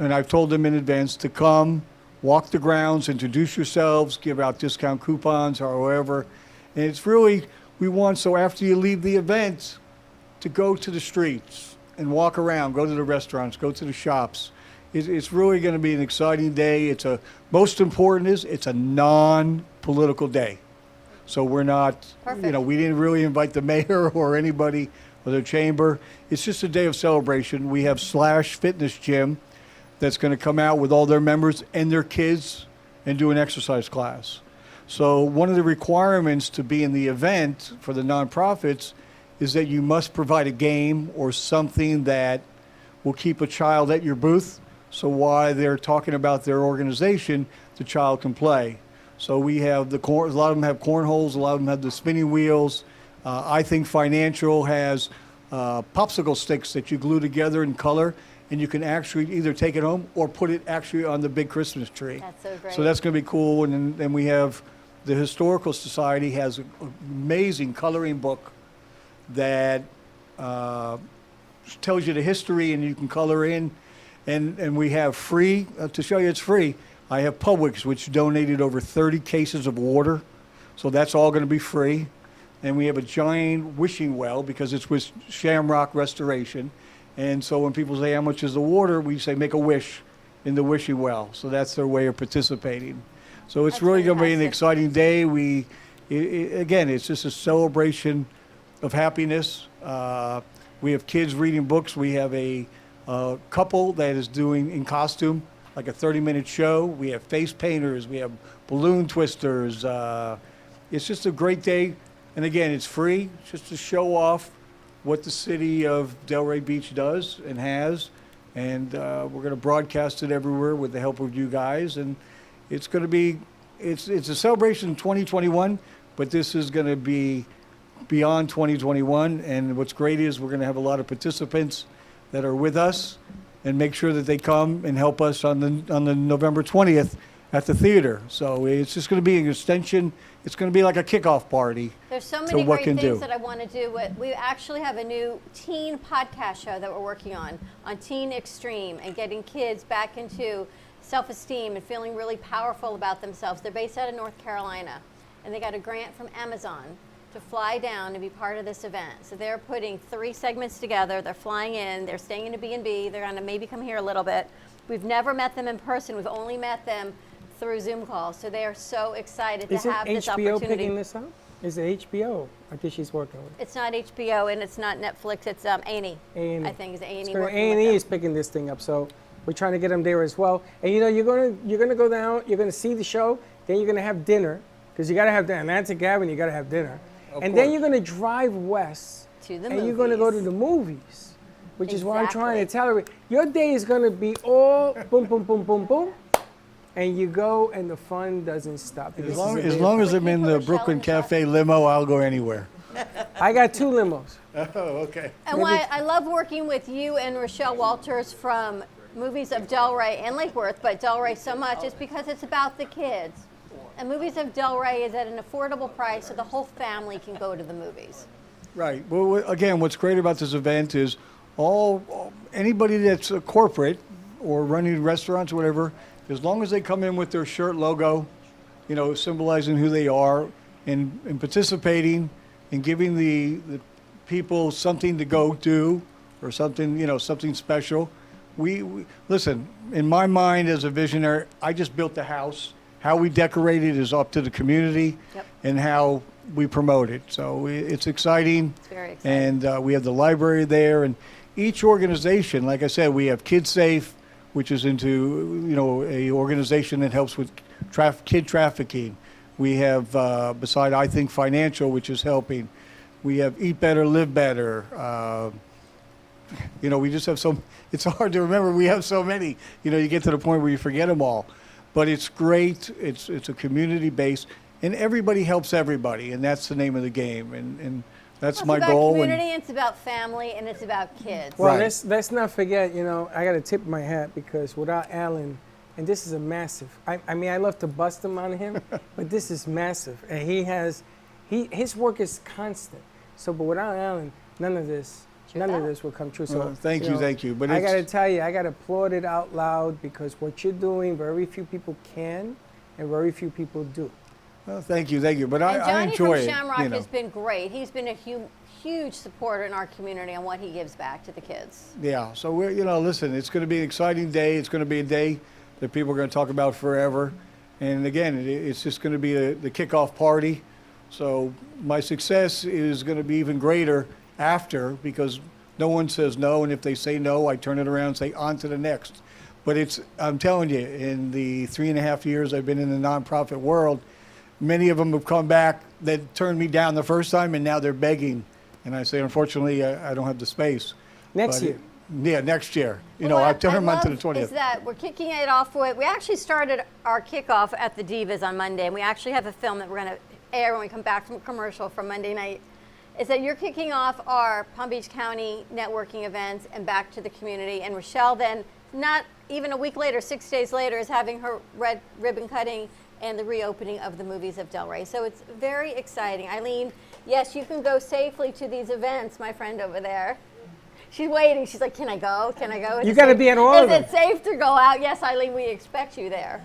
and I've told them in advance, to come, walk the grounds, introduce yourselves, give out discount coupons or however. And it's really, we want, so after you leave the event, to go to the streets and walk around, go to the restaurants, go to the shops. It's really going to be an exciting day. Most important is it's a non-political day. So we're not, we didn't really invite the mayor or anybody or the chamber. It's just a day of celebration. We have Slash Fitness Gym that's going to come out with all their members and their kids and do an exercise class. So one of the requirements to be in the event for the nonprofits is that you must provide a game or something that will keep a child at your booth. So while they're talking about their organization, the child can play. So we have a lot of them have cornholes, a lot of them have the spinning wheels. I think Financial has popsicle sticks that you glue together in color, and you can actually either take it home or put it actually on the big Christmas tree. That's so great. So that's going to be cool. And then we have the Historical Society has an amazing coloring book that tells you the history, and you can color in. And we have free, to show you it's free, I have Publix, which donated over 30 cases of water. So that's all going to be free. And we have a giant wishing well because it's with Shamrock Restoration. And so when people say, how much is the water? We say, make a wish in the wishing well. So that's their way of participating. So it's really going to be an exciting day. Again, it's just a celebration of happiness. We have kids reading books. We have a couple that is doing in costume, like a 30-minute show. We have face painters. We have balloon twisters. It's just a great day. And again, it's free, just to show off what the city of Delray Beach does and has. And we're going to broadcast it everywhere with the help of you guys. And it's going to be, it's a celebration in 2021, but this is going to be beyond 2021. And what's great is we're going to have a lot of participants that are with us, and make sure that they come and help us on the November 20th at the theater. So it's just going to be an extension. It's going to be like a kickoff party. There's so many great things that I want to do. We actually have a new teen podcast show that we're working on Teen Extreme, and getting kids back into self-esteem and feeling really powerful about themselves. They're based out of North Carolina, and they got a grant from Amazon to fly down and be part of this event. So they're putting 3 segments together. They're flying in. They're staying in a B&B. They're going to maybe come here a little bit. We've never met them in person. We've only met them through Zoom calls. So they are so excited to have this opportunity. Is it HBO picking this up? Is it HBO? I think she's working with it. It's not HBO and it's not Netflix. It's A&E. A&E. I think it's A&E. A&E is picking this thing up. So We're trying to get them there as well. And you know, you're gonna go down. You're gonna see the show. Then you're gonna have dinner because you gotta have dinner. And that's at Gavin. You gotta have dinner. And then you're gonna drive west. To the and movies. you're gonna go to the movies, which is what I'm trying to tell her. Your day is gonna be all boom, boom, boom, boom, boom. And you go, and the fun doesn't stop. As long as I'm in the Brooklyn Cafe limo, I'll go anywhere. I got 2 limos. Oh, okay. And why I love working with you and Rochelle Walters from Movies of Delray and Lake Worth, but Delray so much is because it's about the kids. And Movies of Delray is at an affordable price, so the whole family can go to the movies. Right. Well, again, what's great about this event is anybody that's a corporate or running restaurants or whatever, as long as they come in with their shirt logo, you know, symbolizing who they are, and participating and giving the people something to go do or something, you know, something special. We listen, in my mind as a visionary, I just built the house. How we decorate it is up to the community and how we promote it. So it's exciting. It's very exciting. And we have the library there. And each organization, like I said, we have Kid Safe, which is into, you know, a organization that helps with kid trafficking. We have, beside I Think Financial, which is helping. We have Eat Better, Live Better. You know, we just have so, it's hard to remember. We have so many. You know, you get to the point where you forget them all. But it's great. It's a community base. And everybody helps everybody. And that's the name of the game. And that's my goal. It's about community, it's about family, and it's about kids. Well, let's not forget, you know, I got to tip my hat because without Alan, and this is a massive, I mean, I love to bust him on him, but this is massive. And his work is constant. So, but without Alan, none of this will come true. So, thank you. But I got to tell you, I got to applaud it out loud because what you're doing, very few people can, and very few people do. Well, thank you. But I enjoy it. Johnny from Shamrock you know. has been great. He's been a huge supporter in our community on what he gives back to the kids. Yeah. So we're, you know, listen, it's going to be an exciting day. It's going to be a day that people are going to talk about forever. And again, it's just going to be the kickoff party. So my success is going to be even greater after because no one says no. And if they say no, I turn it around and say on to the next. But I'm telling you, in the 3.5 years I've been in the nonprofit world, many of them have come back that turned me down the first time, and now they're begging. And I say, unfortunately, I don't have the space. Next year. Yeah, next year. You know, I turn them on to the 20th. Is that we're kicking it off with, we actually started our kickoff at the Divas on Monday, and we actually have a film that we're going to air when we come back from a commercial from Monday night. Is that you're kicking off our Palm Beach County networking events and back to the community, and Rochelle then, not even a week later, 6 days later, is having her red ribbon cutting and the reopening of the Movies of Delray. So it's very exciting. Eileen, yes, you can go safely to these events, my friend over there. She's waiting. She's like, can I go? Can I go? You got to be at all of them. Is it safe to go out? Yes, Eileen, we expect you there.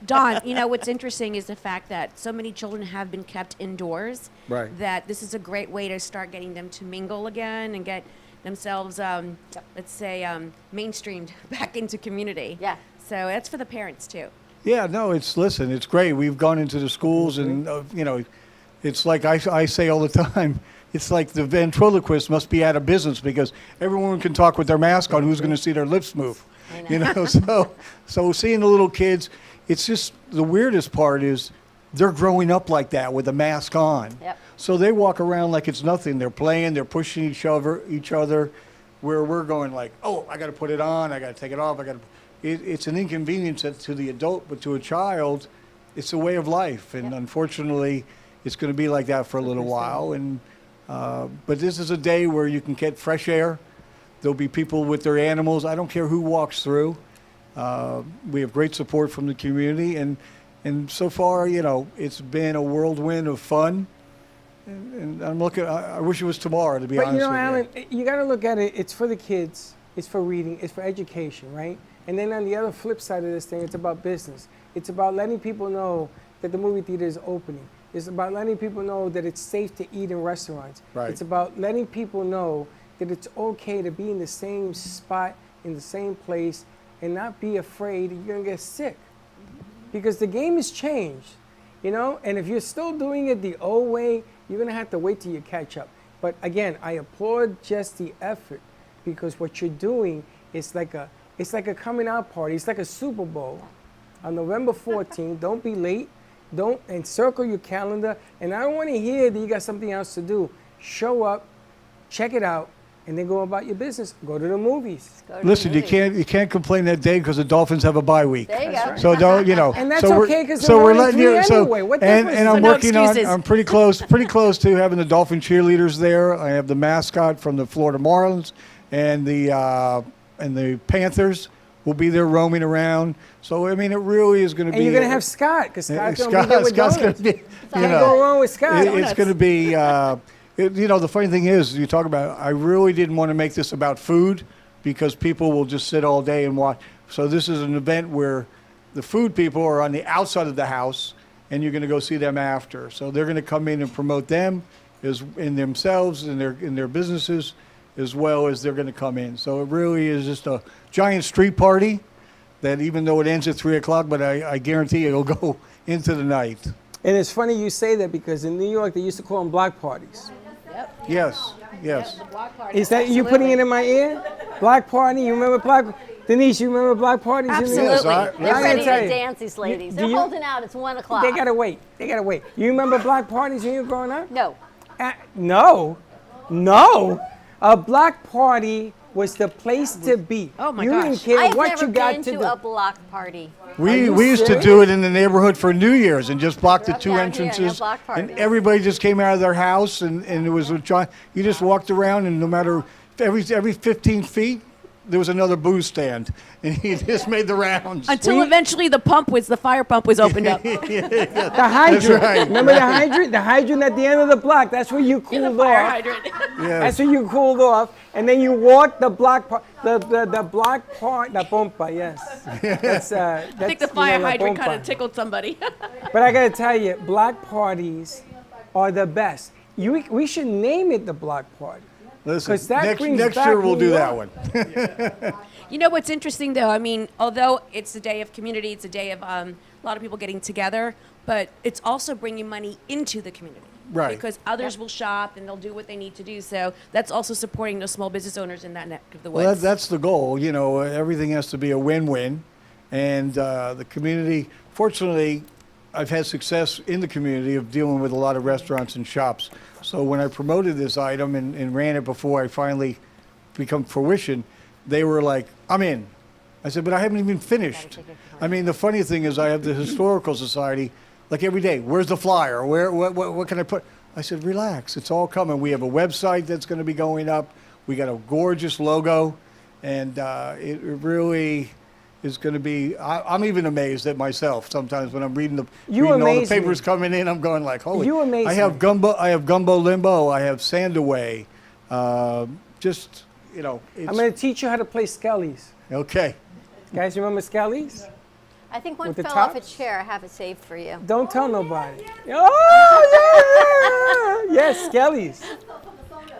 Dawn, you know, what's interesting is the fact that so many children have been kept indoors. Right. That this is a great way to start getting them to mingle again and get themselves, let's say, mainstreamed back into community. Yeah. So that's for the parents, too. Yeah, no, it's great. We've gone into the schools and, you know, it's like I say all the time, it's like the ventriloquist must be out of business because everyone can talk with their mask on. Who's going to see their lips move? You know, so seeing the little kids, it's just the weirdest part is they're growing up like that with a mask on. Yep. So they walk around like it's nothing. They're playing, they're pushing each other, where we're going like, oh, I got to put it on, I got to take it off, it's an inconvenience to the adult, but to a child, it's a way of life. And unfortunately, it's going to be like that for a little while. And but this is a day where you can get fresh air. There'll be people with their animals. I don't care who walks through. We have great support from the community. And so far, you know, it's been a whirlwind of fun. And I'm I wish it was tomorrow, to be honest with you. But, Alan, you got to look at it. It's for the kids. It's for reading. It's for education, right? And then on the other flip side of this thing, it's about business. It's about letting people know that the movie theater is opening. It's about letting people know that it's safe to eat in restaurants. Right. It's about letting people know that it's okay to be in the same spot, in the same place, and not be afraid you're going to get sick. Because the game has changed, you know? And if you're still doing it the old way, you're going to have to wait till you catch up. But again, I applaud just the effort because what you're doing is like It's like a coming out party. It's like a Super Bowl on November 14th. Don't be late. Don't encircle your calendar. And I don't want to hear that you got something else to do. Show up, check it out, and then go about your business. Go to the movies. Listen, you can't complain that day because the Dolphins have a bye week. There you go. So don't, you know. And that's so okay because so we're letting you. anyway. What and difference and does I'm it make? working on. I'm pretty close to having the Dolphin cheerleaders there. I have the mascot from the Florida Marlins, and the Panthers will be there roaming around. So I mean, it really is going to be. And you're going to have Scott because Scott's going to be there with Scott's donuts. going to be. Can't go wrong with Scott. It's going to be. You know, the funny thing is, you talk about. I really didn't want to make this about food because people will just sit all day and watch. So this is an event where the food people are on the outside of the house, and you're going to go see them after. So they're going to come in and promote them as in themselves in their businesses, as well as they're going to come in. So it really is just a giant street party that even though it ends at 3 o'clock, but I guarantee it'll go into the night. And it's funny you say that because in New York they used to call them block parties. Yes. Is that you putting it in my ear? Block party? You remember block? Denise, you remember block parties? Absolutely. In They're ready to dance, these ladies. They're holding out. It's 1 o'clock. They gotta wait. You remember block parties when you were growing up? No. No. A block party was the place to be. Oh my you gosh. didn't care I've what never you got been to to do. a block party. We used to do it in the neighborhood for New Year's and just block the two entrances. And everybody just came out of their house and it was a giant. You just walked around and no matter every 15 feet there was another booze stand and he just made the rounds. Until eventually the fire pump was opened up. The hydrant. That's right. Remember the hydrant? The hydrant at the end of the block. That's where you cooled off. hydrant. That's where you cooled off. And then you walked the block part, the block part, the pompa, yes. That's, I think the fire hydrant kind of tickled somebody. But I got to tell you, block parties are the best. We should name it the block party. Listen, that next year we'll do that one. You know what's interesting though? I mean, although it's a day of community, it's a day of a lot of people getting together, but it's also bringing money into the community. Right. Because others will shop and they'll do what they need to do. So that's also supporting those small business owners in that neck of the woods. Well, that's the goal. You know, everything has to be a win-win. And the community, fortunately, I've had success in the community of dealing with a lot of restaurants and shops. So when I promoted this item and ran it before I finally become fruition, they were like, I'm in. I said, but I haven't even finished. I mean, the funny thing is I have the Historical Society, like every day, where's the flyer? What can I put? I said, relax, it's all coming. We have a website that's going to be going up. We got a gorgeous logo, and it really is going to be, I'm even amazed at myself sometimes when I'm reading all the papers coming in. I'm going like, holy, I have gumbo limbo, I have Sandaway, just, you know. I'm going to teach you how to play Skellies. Okay. Guys, remember Skellies? I think one With the fell off a tops? chair. I have it saved for you. Don't tell nobody. Oh, yeah! Yes, Skellies.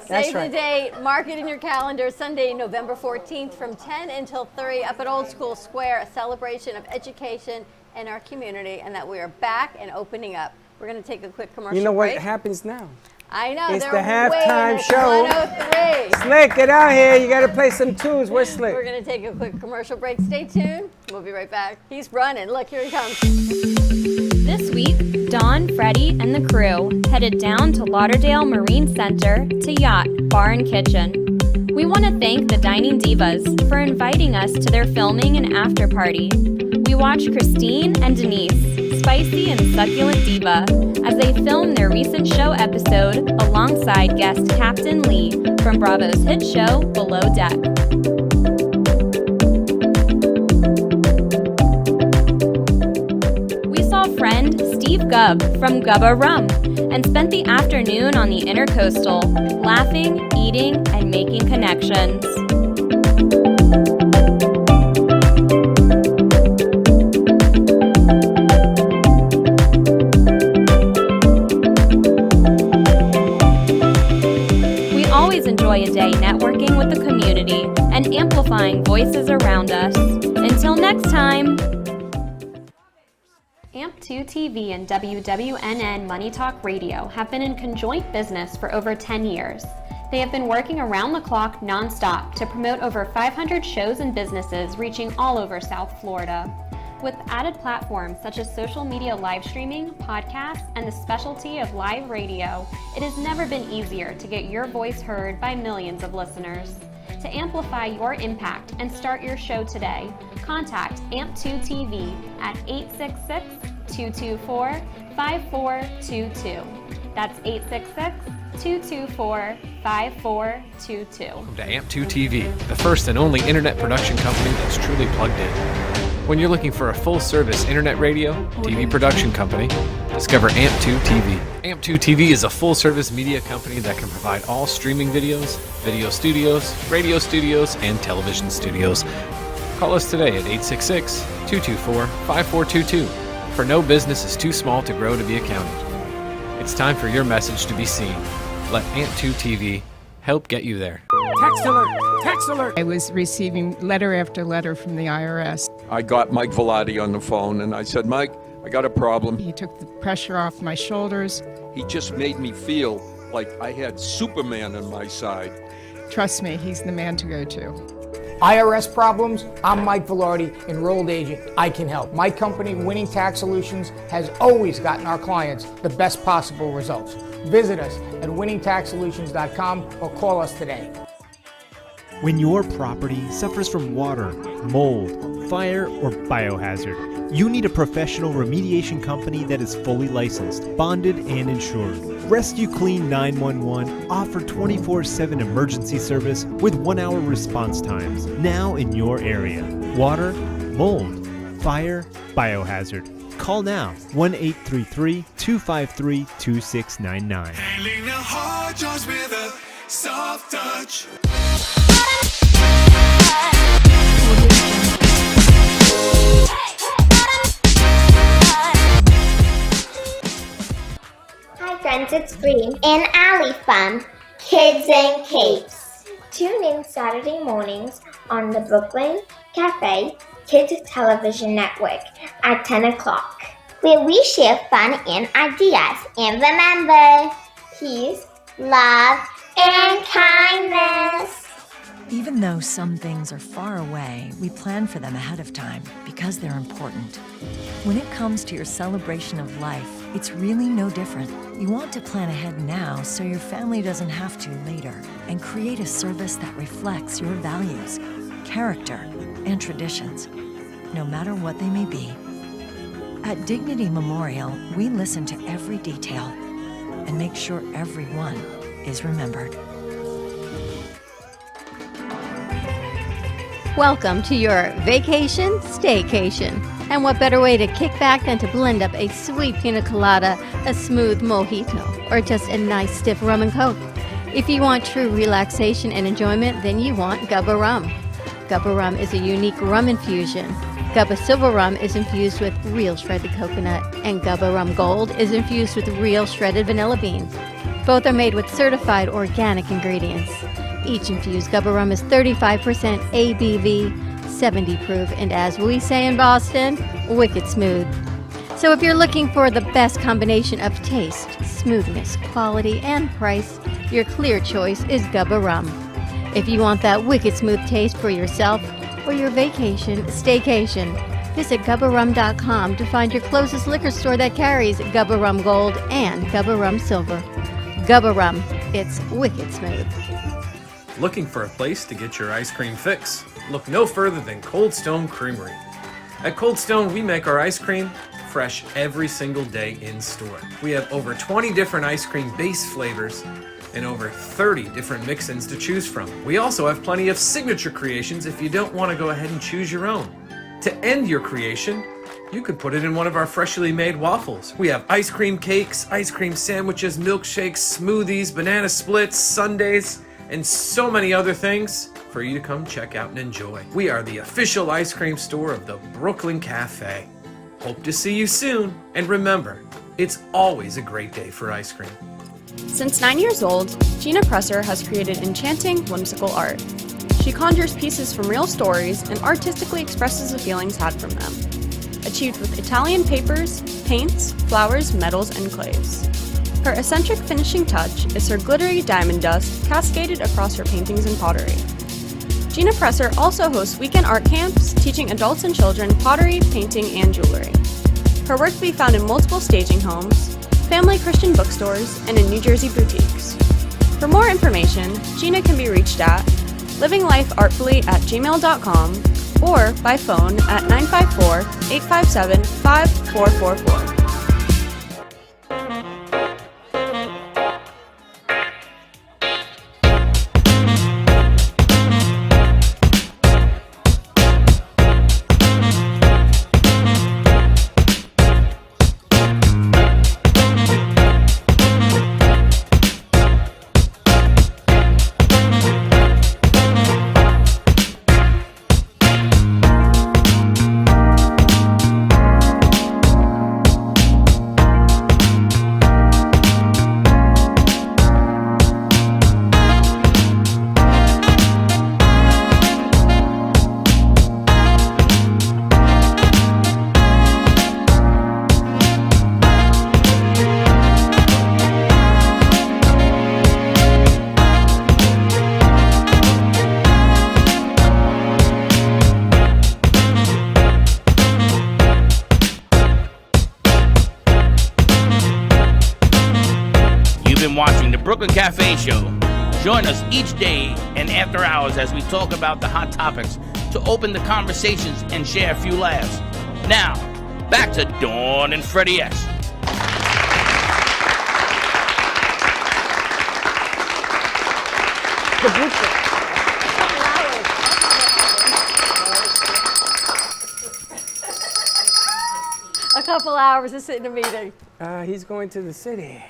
That's Save right. the date. Mark it in your calendar. Sunday, November 14th from 10 until 3 up at Old School Square, a celebration of education in our community and that we are back and opening up. We're going to take a quick commercial You know what break. happens now? I know. It's they're the halftime waiting. show. It's 103. Slick, get out here. You got to play some tunes. Where's Slick? We're going to take a quick commercial break. Stay tuned. We'll be right back. He's running. Look, here he comes. This week, Dawn, Freddie, and the crew headed down to Lauderdale Marine Center to Yacht, Bar and Kitchen. We want to thank the Dining Divas for inviting us to their filming and after party. We watched Christine and Denise, spicy and succulent diva, as they filmed their recent show episode alongside guest Captain Lee from Bravo's hit show Below Deck. We saw friend Steve Gubb from Gubba Rum and spent the afternoon on the Intercoastal, laughing, eating, and making connections. We always enjoy a day networking with the community and amplifying voices around us. Until next time. AMP2 TV and WWNN Money Talk Radio have been in conjoint business for over 10 years. They have been working around the clock nonstop to promote over 500 shows and businesses reaching all over South Florida. With added platforms such as social media live streaming, podcasts, and the specialty of live radio, it has never been easier to get your voice heard by millions of listeners. To amplify your impact and start your show today, contact AMP2TV at 866-224-5422. That's 866-224-5422. Welcome to AMP2 TV, the first and only internet production company that's truly plugged in. When you're looking for a full-service internet radio, TV production company, discover AMP2 TV. AMP2 TV is a full-service media company that can provide all streaming videos, video studios, radio studios, and television studios. Call us today at 866-224-5422, for no business is too small to grow to be accounted. It's time for your message to be seen. Let AMP2 TV help get you there. Text alert! Text alert! I was receiving letter after letter from the IRS. I got Mike Velati on the phone and I said, Mike, I got a problem. He took the pressure off my shoulders. He just made me feel like I had Superman on my side. Trust me, he's the man to go to. IRS problems? I'm Mike Velarde, enrolled agent. I can help. My company, Winning Tax Solutions, has always gotten our clients the best possible results. Visit us at winningtaxsolutions.com or call us today. When your property suffers from water, mold, fire, or biohazard, you need a professional remediation company that is fully licensed, bonded, and insured. Rescue Clean 911 offer 24/7 emergency service with 1-hour response times now in your area. Water, mold, fire, biohazard. Call now, 1-833-253-2699. Handling the hard jobs with a soft touch. Hi friends, it's Green and Allie from Kids and Capes. Tune in Saturday mornings on the Brooklyn Cafe Kids Television Network at 10 o'clock, where we share fun and ideas. And remember, peace, love, and kindness. Even though some things are far away, we plan for them ahead of time because they're important. When it comes to your celebration of life, it's really no different. You want to plan ahead now so your family doesn't have to later, and create a service that reflects your values, character, and traditions, no matter what they may be. At Dignity Memorial, we listen to every detail and make sure everyone is remembered. Welcome to your vacation staycation. And what better way to kick back than to blend up a sweet pina colada, a smooth mojito, or just a nice stiff rum and coke. If you want true relaxation and enjoyment, then you want Gubba Rum. Gubba Rum is a unique rum infusion. Gubba Silver Rum is infused with real shredded coconut, and Gubba Rum Gold is infused with real shredded vanilla bean. Both are made with certified organic ingredients. Each infused Gubba Rum is 35% ABV, 70 proof, and as we say in Boston, wicked smooth. So if you're looking for the best combination of taste, smoothness, quality, and price, your clear choice is Gubba Rum. If you want that wicked smooth taste for yourself or your vacation staycation, visit GubbaRum.com to find your closest liquor store that carries Gubba Rum Gold and Gubba Rum Silver. Gubba Rum, it's wicked smooth. Looking for a place to get your ice cream fix? Look no further than Cold Stone Creamery. At Cold Stone, we make our ice cream fresh every single day in store. We have over 20 different ice cream base flavors and over 30 different mix-ins to choose from. We also have plenty of signature creations if you don't want to go ahead and choose your own. To end your creation, you can put it in one of our freshly made waffles. We have ice cream cakes, ice cream sandwiches, milkshakes, smoothies, banana splits, sundaes, and so many other things for you to come check out and enjoy. We are the official ice cream store of the Brooklyn Cafe. Hope to see you soon, and remember, it's always a great day for ice cream. Since 9 years old, Gina Presser has created enchanting, whimsical art. She conjures pieces from real stories and artistically expresses the feelings had from them. Achieved with Italian papers, paints, flowers, metals, and clays. Her eccentric finishing touch is her glittery diamond dust cascaded across her paintings and pottery. Gina Presser also hosts weekend art camps, teaching adults and children pottery, painting, and jewelry. Her work can be found in multiple staging homes, family Christian bookstores, and in New Jersey boutiques. For more information, Gina can be reached at livinglifeartfully@gmail.com or by phone at 954-857-5444. Watching the Brooklyn Cafe Show. Join us each day and after hours as we talk about the hot topics to open the conversations and share a few laughs. Now, back to Dawn and Freddie S. A couple hours to sit in a meeting. He's going to the city.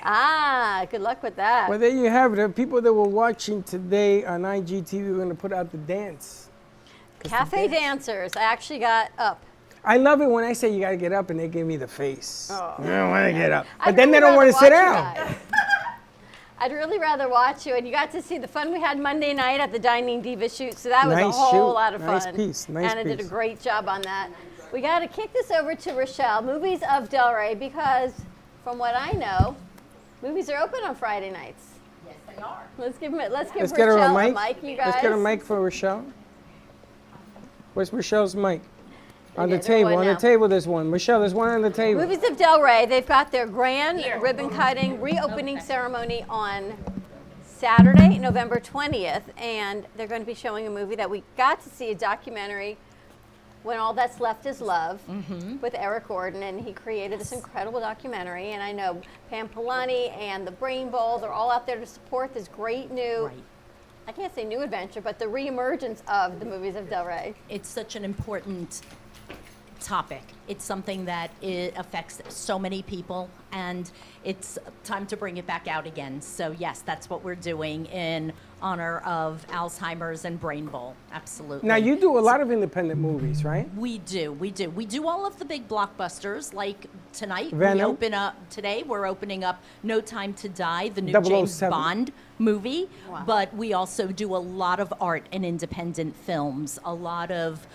Good luck with that. Well, there you have it. The people that were watching today on IGTV were going to put out the dance. Cafe dancers. I actually got up. I love it when I say you got to get up and they give me the face. Oh. I don't want to get up. But I'd then they really don't want to rather sit watch down. you guys. I'd really rather watch you, and you got to see the fun we had Monday night at the Dining Diva shoot, so that was Nice a whole shoot. lot of fun. Nice piece. Nice Anna did a piece. great job on that. We got to kick this over to Rochelle, Movies of Delray, because from what I know, movies are open on Friday nights. Yes, they are. Let's give Let's Rochelle get her a a mic. mic, you guys. Let's get a mic for Rochelle. Where's Rochelle's mic? On the there's table. one On the now. table, there's one. Rochelle, there's one on the table. Movies of Delray, they've got their grand ribbon cutting reopening ceremony on Saturday, November 20th, and they're going to be showing a movie that we got to see, a documentary, When All That's Left Is Love, with Eric Gordon, and he created this incredible documentary, and I know Pam Polani and the Brain Bowl, they're all out there to support this great new, I can't say new adventure, but the reemergence of the Movies of Delray. It's such an important topic. It's something that affects so many people, and it's time to bring it back out again. So yes, that's what we're doing in honor of Alzheimer's and Brain Bowl. Absolutely. Now, you do a lot of independent movies, right? We do. We do all of the big blockbusters, like tonight. Venom. We open up today. We're opening up No Time to Die, the new 007. James Bond movie. Wow. But we also do a lot of art and independent films, a lot of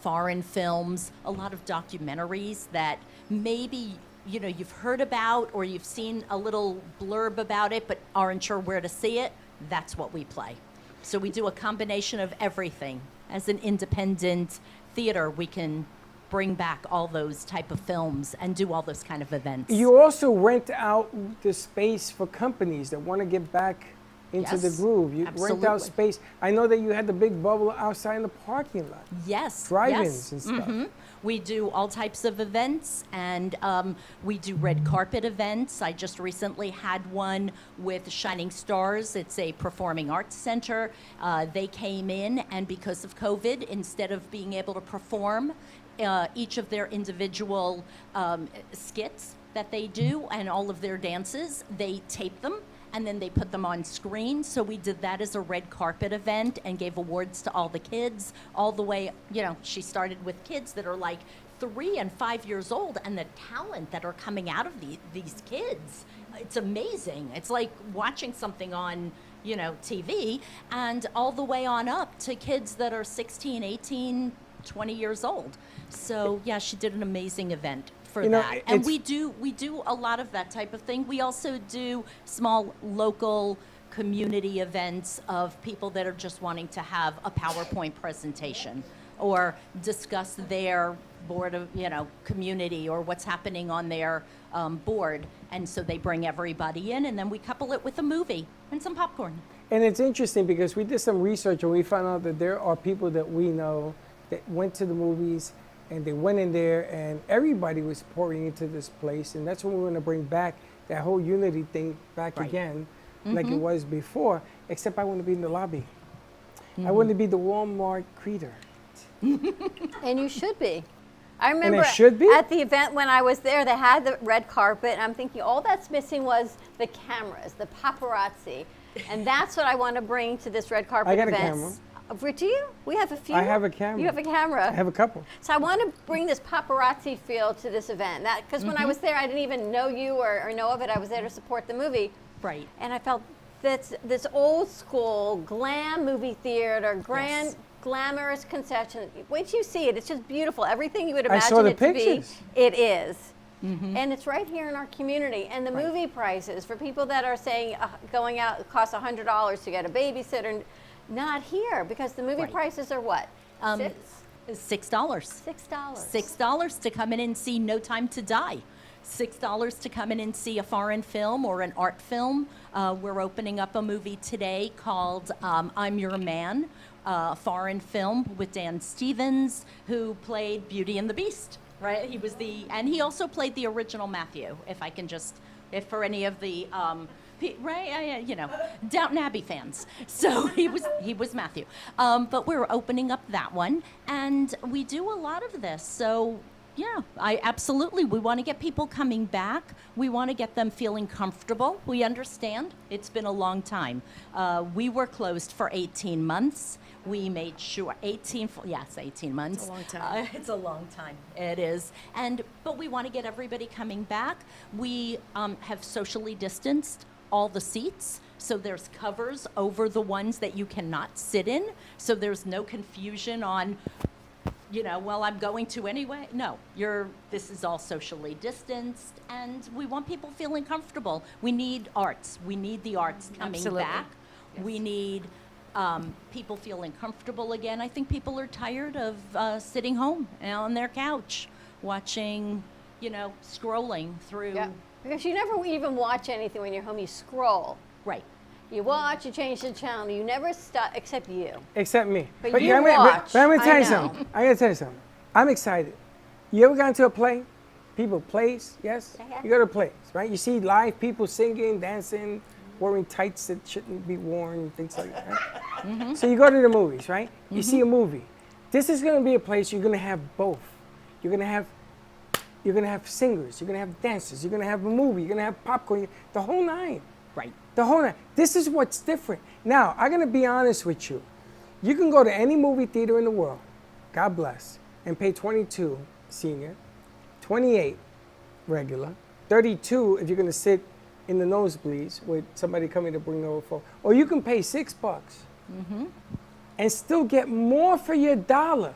foreign films, a lot of documentaries that maybe you've heard about or you've seen a little blurb about it, but aren't sure where to see it. That's what we play. So we do a combination of everything. As an independent theater, we can bring back all those type of films and do all those kind of events. You also rent out the space for companies that want to get back into the Yes, groove. You rent absolutely. out space. I know that you had the big bubble outside in the parking lot. Yes. Drive-ins yes. and stuff. Mhm. We do all types of events, and we do red carpet events. I just recently had one with Shining Stars. It's a performing arts center. They came in, and because of COVID, instead of being able to perform each of their individual skits that they do and all of their dances, they tape them and then they put them on screen. So we did that as a red carpet event and gave awards to all the kids, all the way, she started with kids that are like 3 and 5 years old, and the talent that are coming out of these kids, it's amazing. It's like watching something on, TV, and all the way on up to kids that are 16, 18, 20 years old. So yeah, she did an amazing event for You know, that. And it's- we do a lot of that type of thing. We also do small local community events of people that are just wanting to have a PowerPoint presentation or discuss their board of, community or what's happening on their board. And so they bring everybody in, and then we couple it with a movie and some popcorn. And it's interesting because we did some research and we found out that there are people that we know that went to the movies and they went in there and everybody was pouring into this place. And that's when we want to bring back that whole unity thing back again, like it was before, except I want to be in the lobby. I want to be the Walmart greeter. And you should be. I And remember it should be? at the event when I was there, they had the red carpet, and I'm thinking all that's missing was the cameras, the paparazzi. And that's what I want to bring to this red carpet I got a event. camera. Do you? We have a few. I have a camera. You have a camera. I have a couple. So I want to bring this paparazzi feel to this event. Because when I was there, I didn't even know you or know of it. I was there to support the movie. Right. And I felt this old school glam movie theater, glamorous concession. Wait till you see it. It's just beautiful. Everything you would I saw imagine the it to pictures. be, it is. And it's right here in our community. And the movie prices for people that are saying going out it costs $100 to get a babysitter, not here because the movie prices are what? $6. $6 to come in and see No Time to Die. $6 to come in and see a foreign film or an art film. We're opening up a movie today called I'm Your Man, a foreign film with Dan Stevens, who played Beauty and the Beast. Right, and he also played the original Matthew. If for any of the Downton Abbey fans. So he was Matthew. But we're opening up that one, and we do a lot of this. So yeah, we want to get people coming back. We want to get them feeling comfortable. We understand it's been a long time. We were closed for 18 months. We made sure 18 months. It's a long time. It's a long time. It is. But we want to get everybody coming back. We have socially distanced all the seats. So there's covers over the ones that you cannot sit in. So there's no confusion on, I'm going to anyway. No, this is all socially distanced, and we want people feeling comfortable. We need arts. We need the arts coming back. Yes. We need people feeling comfortable again. I think people are tired of sitting home on their couch, watching, scrolling through. Yeah. Because you never even watch anything when you're home. You scroll. Right. You watch, you change the channel. You never stop, except you. Except me. But you watch. But I'm going to tell you something. I got to tell you something. I'm excited. You ever gone to a play? People plays, yes? You go to plays, right? You see live people singing, dancing, wearing tights that shouldn't be worn, things like that. Right? So you go to the movies, right? You see a movie. This is going to be a place you're going to have both. You're going to have singers. You're going to have dancers. You're going to have a movie. You're going to have popcorn. The whole nine. Right. The whole nine. This is what's different. Now, I'm going to be honest with you. You can go to any movie theater in the world, God bless, and pay $22 senior, $28 regular, $32 if you're going to sit in the nosebleeds with somebody coming to bring over phone. Or you can pay $6 and still get more for your dollar.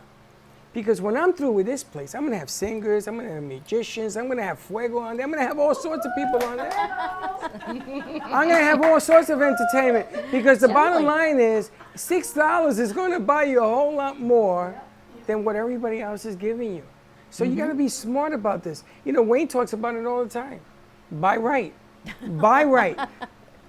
Because when I'm through with this place, I'm going to have singers, I'm going to have magicians, I'm going to have fuego on there, I'm going to have all sorts of people on there. I'm going to have all sorts of entertainment. Because the bottom line is, $6 is going to buy you a whole lot more than what everybody else is giving you. So you got to be smart about this. Wayne talks about it all the time. Buy right. Buy right.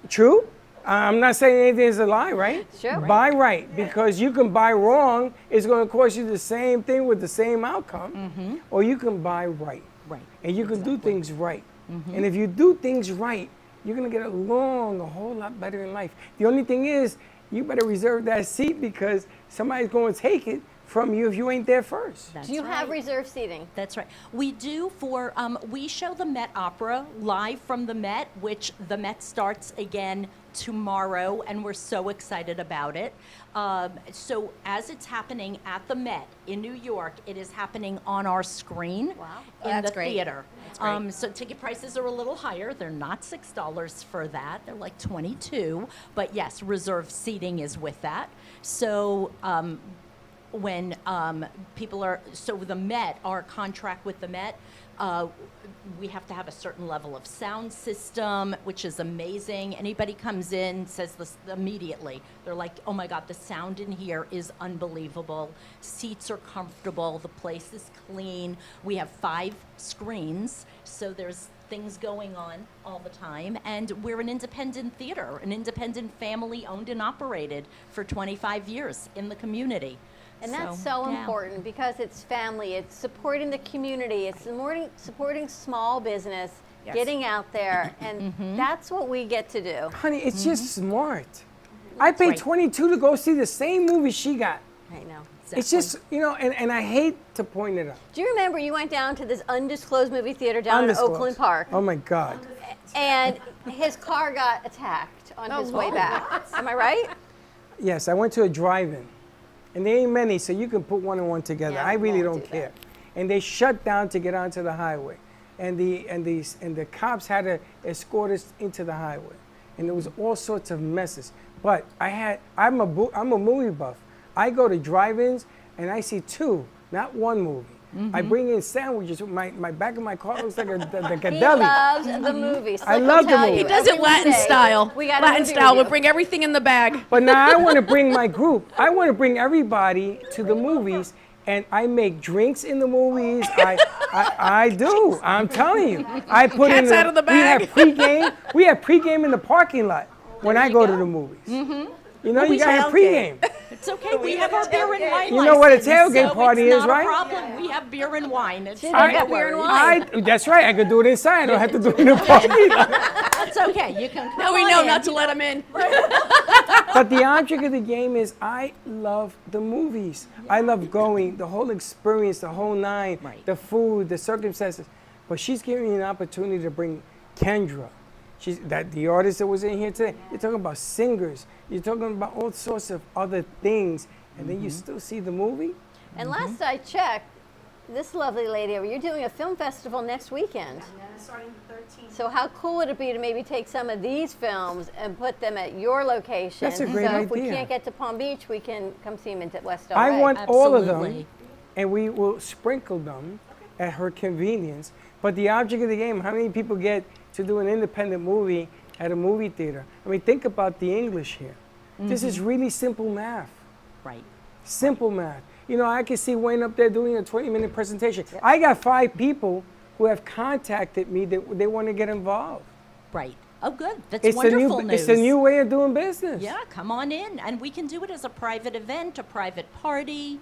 True? I'm not saying anything is a lie, right? Sure. Buy right, because you can buy wrong. It's going to cost you the same thing with the same outcome. Or you can buy right. Right. And you can do things right. And if you do things right, you're going to get along a whole lot better in life. The only thing is, you better reserve that seat because somebody's going to take it from you if you ain't there first. Do you have reserved seating? That's right. We do we show the Met Opera live from the Met, which the Met starts again tomorrow, and we're so excited about it. So as it's happening at the Met in New York, it is happening on our screen in the theater. That's great. So ticket prices are a little higher. They're not $6 for that. They're like $22. But yes, reserved seating is with that. So when people are, so the Met, our contract with the Met, we have to have a certain level of sound system, which is amazing. Anybody comes in, says this immediately. They're like, oh my God, the sound in here is unbelievable. Seats are comfortable. The place is clean. We have 5 screens, so there's things going on all the time. And we're an independent theater, an independent family owned and operated for 25 years in the community. And that's so yeah. important because it's family, it's supporting the community, it's supporting small business, Yes. getting out there, and that's what we get to do. Honey, it's just smart. I paid Right. $22 to go see the same movie she got. I know. It's just, and I hate to point it out. Do you remember you went down to this undisclosed movie theater down in Undisclosed. Oakland Park, Oh my God. and his car got attacked on his way Lord. back? Am I right? Yes, I went to a drive-in, and there ain't many, so you can put one and one together. Yeah, I really won't don't do care. And they shut down to get onto the highway, and the cops had to escort us into the highway, and there was all sorts of messes. But I'm a movie buff. I go to drive-ins and I see 2, not 1 movie. I bring in sandwiches. My back of my car looks like a He deli. loves the movies. I love the movie. He does it Latin style. We got a Latin movie style. review. We'll bring everything in the bag. But now I want to bring my group. I want to bring everybody to the movies, and I make drinks in the movies. I do. I'm telling you. I put Cat's in. out of the bag. We have pregame. We have pregame in the parking lot when I go to the movies. You know, you gotta have pregame. It's okay. We have our beer and wine. You know what a license, tailgate so party it's is, not right? a problem. We have beer and wine. It's She not got a beer and worry. wine. That's right. I could do it inside. I don't have to do it in the parking lot. That's okay. You can come Now we on know in. not to let him in. But the object of the game is I love the movies. I love going, the whole experience, the whole 9, Right. the food, the circumstances. But she's giving me an opportunity to bring Kendra. The artist that was in here today. You're talking about singers. You're talking about all sorts of other things. And then you still see the movie? And last I checked, this lovely lady over, you're doing a film festival next weekend. Yeah, starting the 13th. So how cool would it be to maybe take some of these films and put them at your location? That's a great so if we idea. can't get to Palm Beach, we can come see them at West LA. I want all of them, Absolutely. and we will sprinkle them at her convenience. But the object of the game, how many people get to do an independent movie at a movie theater? I mean, think about the English here. This is really simple math. Right. Simple math. You know, I can see Wayne up there doing a 20-minute presentation. I got 5 people who have contacted me that they want to get involved. Right. Oh, good. That's It's wonderful news. It's a new way of doing business. Yeah, come on in, and we can do it as a private event, a private party.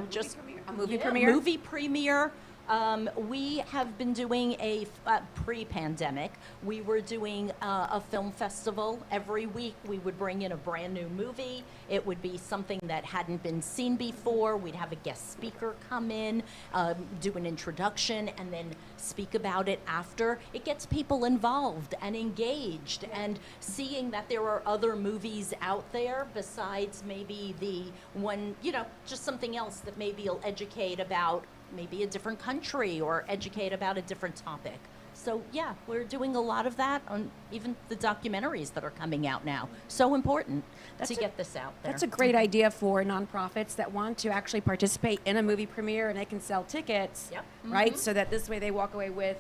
Just A movie premiere? Movie premiere. We have been doing pre-pandemic, we were doing a film festival. Every week we would bring in a brand new movie. It would be something that hadn't been seen before. We'd have a guest speaker come in, do an introduction, and then speak about it after. It gets people involved and engaged and seeing that there are other movies out there besides maybe the one, just something else that maybe will educate about maybe a different country or educate about a different topic. So yeah, we're doing a lot of that on even the documentaries that are coming out now. So important to get this out there. That's a great idea for nonprofits that want to actually participate in a movie premiere, and they can sell tickets, right? So that this way they walk away with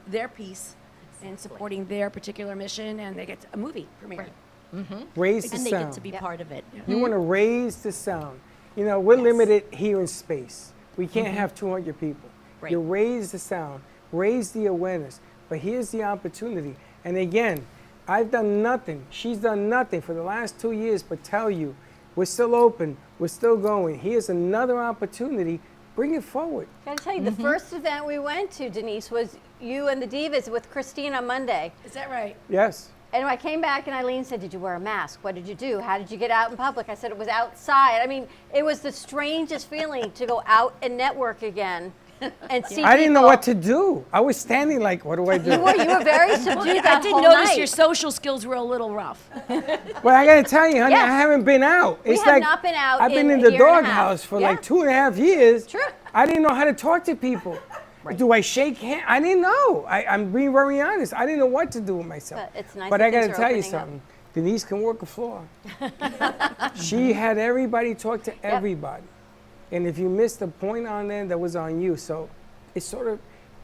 their piece and supporting their particular mission, and they get a movie premiere. Raise the and they sound. get to be part of it. You want to raise the sound. We're limited here in space. We can't have 200 people. Right. You raise the sound, raise the awareness. But here's the opportunity. And again, I've done nothing. She's done nothing for the last 2 years but tell you, we're still open. We're still going. Here's another opportunity. Bring it forward. Gotta tell you, the first event we went to, Denise, was you and the Divas with Christine on Monday. Is that right? Yes. And I came back and Eileen said, did you wear a mask? What did you do? How did you get out in public? I said, it was outside. I mean, it was the strangest feeling to go out and network again and see I didn't know people. what to do. I was standing like, what do I do? You were very subdued that I did whole notice night. your social skills were a little rough. Well, I got to tell you, honey, Yes. I haven't been out. We have not been out I've been in in a the year and a half. doghouse for Yeah. like 2.5 years. Sure. I didn't know how to talk to people. Do I shake hands? I didn't know. I'm being very honest. I didn't know what to do with myself. But it's nice But that I got to things are tell you opening up. something. Denise can work a floor. She had everybody talk to everybody. And if you missed the point on there, that was on you. So it's sort of,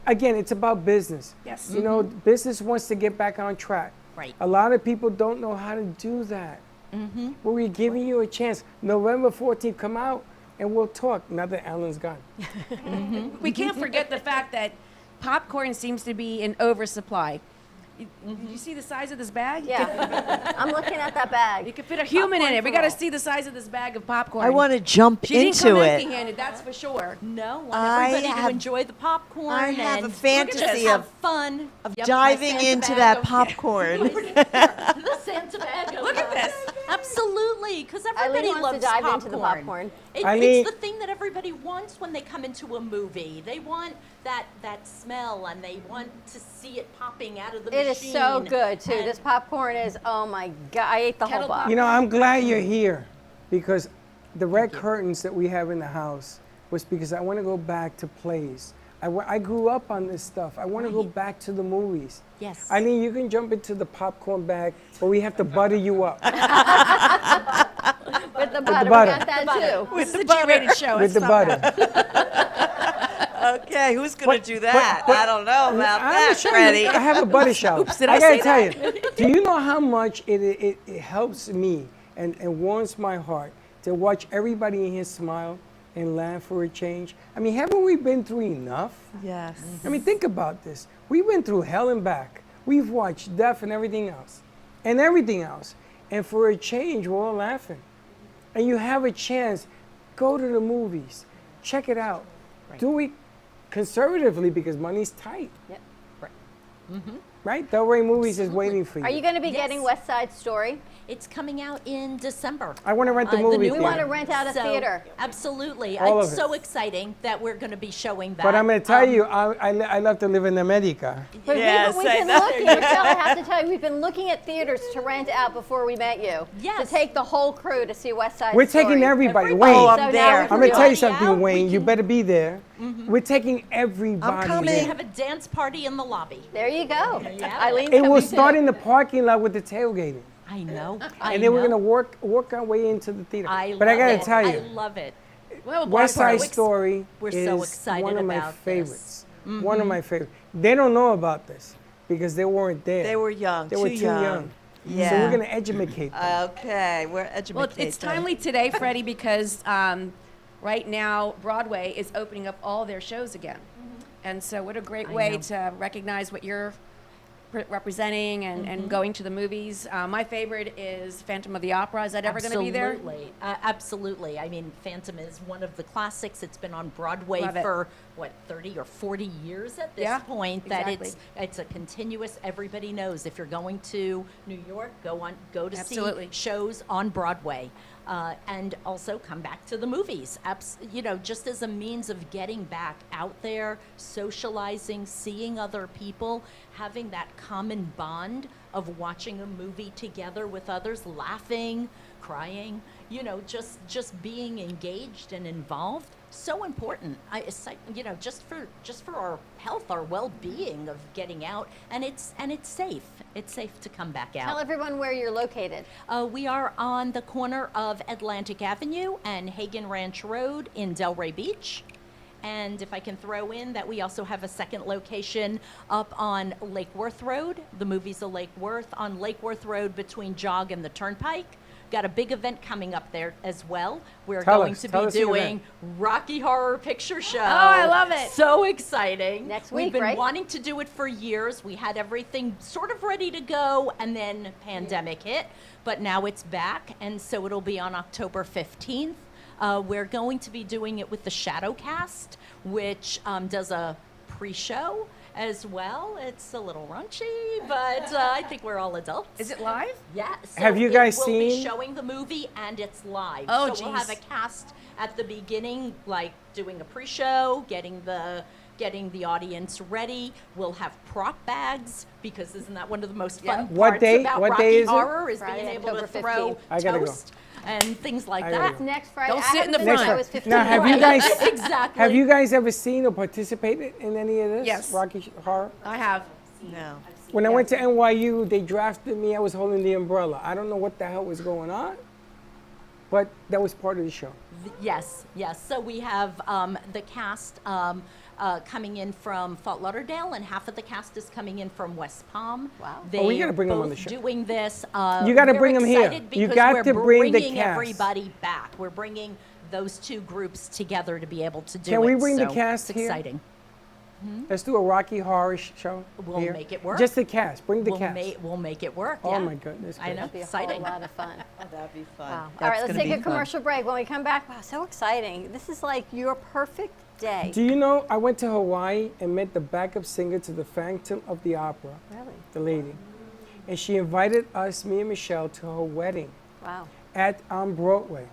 again, it's about business. Yes. You know, business wants to get back on track. Right. A lot of people don't know how to do that. Mm-hmm. But we're giving you a chance. November 14th, come out and we'll talk. Now that Alan's gone. We can't forget the fact that popcorn seems to be in oversupply. You see the size of this bag? Yeah. I'm looking at that bag. You could fit a human in it. We got to see the size of this bag of popcorn. I want to jump She didn't into come it. empty-handed, that's for sure. No, want I everybody have- to enjoy the popcorn. I have a and fantasy have of- fun of Yep, diving my Santa into bag that of- popcorn. the Santa bag. Look at this. Absolutely, because everybody Eileen loves wants to dive popcorn. into the popcorn. Eileen- It's the thing that everybody wants when they come into a movie. They want that smell, and they want to see it popping out of the It is machine. so good, too. And This popcorn is, oh my God, I ate the whole box. You know, I'm glad you're here because the red curtains that we have in the house was because I want to go back to plays. I grew up on this stuff. I want to go back to the movies. Yes. Eileen, you can jump into the popcorn bag, but we have to butter you up. With the the butter, we butter. got that too. With the It's a G-rated butter. show. With the it's not butter. bad. Okay, who's going to do that? but- I don't know about I'm that, sure Freddie. I have a butter shop. Oops, did I I gotta say tell that? you, do you know how much it helps me and warms my heart to watch everybody in here smile and laugh for a change? I mean, haven't we been through enough? Yes. I mean, think about this. We went through hell and back. We've watched death and everything else. And for a change, we're all laughing. And you have a chance, go to the movies, check it out. Do it conservatively because money's tight. Yep. Right? Delray Movies is waiting for you. Are you going to be getting West Side Story? It's coming out in December. I want to rent the movie new theater. We want to rent out a So, theater. Absolutely. All It's of it. so exciting that we're going to be showing that. But I'm going to tell you, I love to live in America. But Yes, we've I been know. looking, Michelle, I have to tell you, we've been looking at theaters to rent out before we met you. Yes. To take the whole crew to see West Side We're Story. taking everybody. Everybody. Wayne, Oh, So I'm now there. we I'm can going to tell you do it. something, out, we Wayne. You can- better be there. We're taking everybody coming. We there. have a dance party in the lobby. There you go. Yeah. Eileen, It will start in the parking lot with the tailgating. I know. And then we're going to work our way into the theater. But I got to tell I you, love it. Well, West Side Block Story We're is so excited one of my about favorites. this. One of my favorites. They don't know about this because they weren't there. They were young, They were too too young. Yeah. So we're going to educate them. Okay, we're educated. Well, it's timely today, Freddie, because right now Broadway is opening up all their shows again. And so what a great way to recognize what you're representing and going to the movies. My favorite is Phantom of the Opera. Is that ever going to be there? Absolutely. Absolutely. I mean, Phantom is one of the classics. It's been on Broadway Love it. for, 30 or 40 years at this Yeah, point. exactly. That it's a continuous, everybody knows. If you're going to New York, go to Absolutely. see shows on Broadway. And also come back to the movies, just as a means of getting back out there, socializing, seeing other people, having that common bond of watching a movie together with others, laughing, crying, just being engaged and involved. So important. Just for our health, our well-being of getting out, and it's safe. It's safe to come back out. Tell everyone where you're located. We are on the corner of Atlantic Avenue and Hagen Ranch Road in Delray Beach. And if I can throw in that we also have a second location up on Lake Worth Road. The movie's a Lake Worth on Lake Worth Road between Jog and the Turnpike. Got a big event coming up there as well. We're going to be doing Rocky Horror Picture Show. Oh, I love it. So exciting. Next We've week, been right? wanting to do it for years. We had everything sort of ready to go, and then pandemic hit. But now it's back, and so it'll be on October 15th. We're going to be doing it with the Shadowcast, which does a pre-show as well. It's a little raunchy, but I think we're all adults. Is it live? Yeah. So Have you guys We'll be seen- showing the movie, and it's live. Oh, so we'll have a geez. cast at the beginning, like doing a pre-show, getting the audience ready. We'll have prop bags because isn't that one of the most fun What parts day- about what Rocky day is it? Horror is Friday, being able to October throw 15th. I gotta go. toast and things like I gotta that. go. Next Friday. Don't I sit in the haven't been front. there. I was 15. Now, have you Right. guys Exactly. have you guys ever seen or participated in any of this? Yes. Rocky Horror. I have. No. When I went to NYU, they drafted me. I was holding the umbrella. I don't know what the hell was going on, but that was part of the show. Yes, yes. So we have the cast coming in from Fort Lauderdale, and half of the cast is coming in from West Palm. Wow. We got to bring them on the show. Doing this. You got to bring them here. You got to bring the cast. We're bringing everybody back. We're bringing those two groups together to be able to do it. Can we bring the cast it's here? Exciting. Let's do a Rocky Horror show. We'll here. make it work. Just the cast. Bring the cast. We'll make it work. Oh yeah. my goodness. I know. That'd be Exciting. a whole lot of fun. That'd be fun. Wow. All right, let's take a commercial break. When we come back, wow, so exciting. This is like your perfect day. Do you know, I went to Hawaii and met the backup singer to the Phantom of the Opera. Really? The lady. And she invited us, me and Michelle, to her wedding. Wow. On Broadway.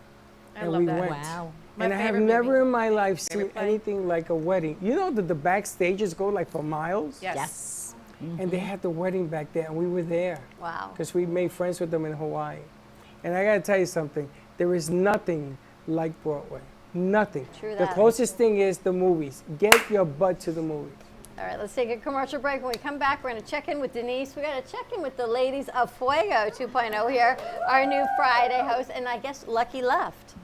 I and love we that. went. Wow. And I have never in my life seen anything like a wedding. You know that the backstages go like for miles? Yes. And they had the wedding back there, and we were there. Wow. Because we made friends with them in Hawaii. And I gotta tell you something, there is nothing like Broadway. Nothing. True The that. closest thing is the movies. Get your butt to the movies. All right, let's take a commercial break. When we come back, we're going to check in with Denise. We got to check in with the ladies of Fuego 2.0 here, our new Friday host. And I guess Lucky left.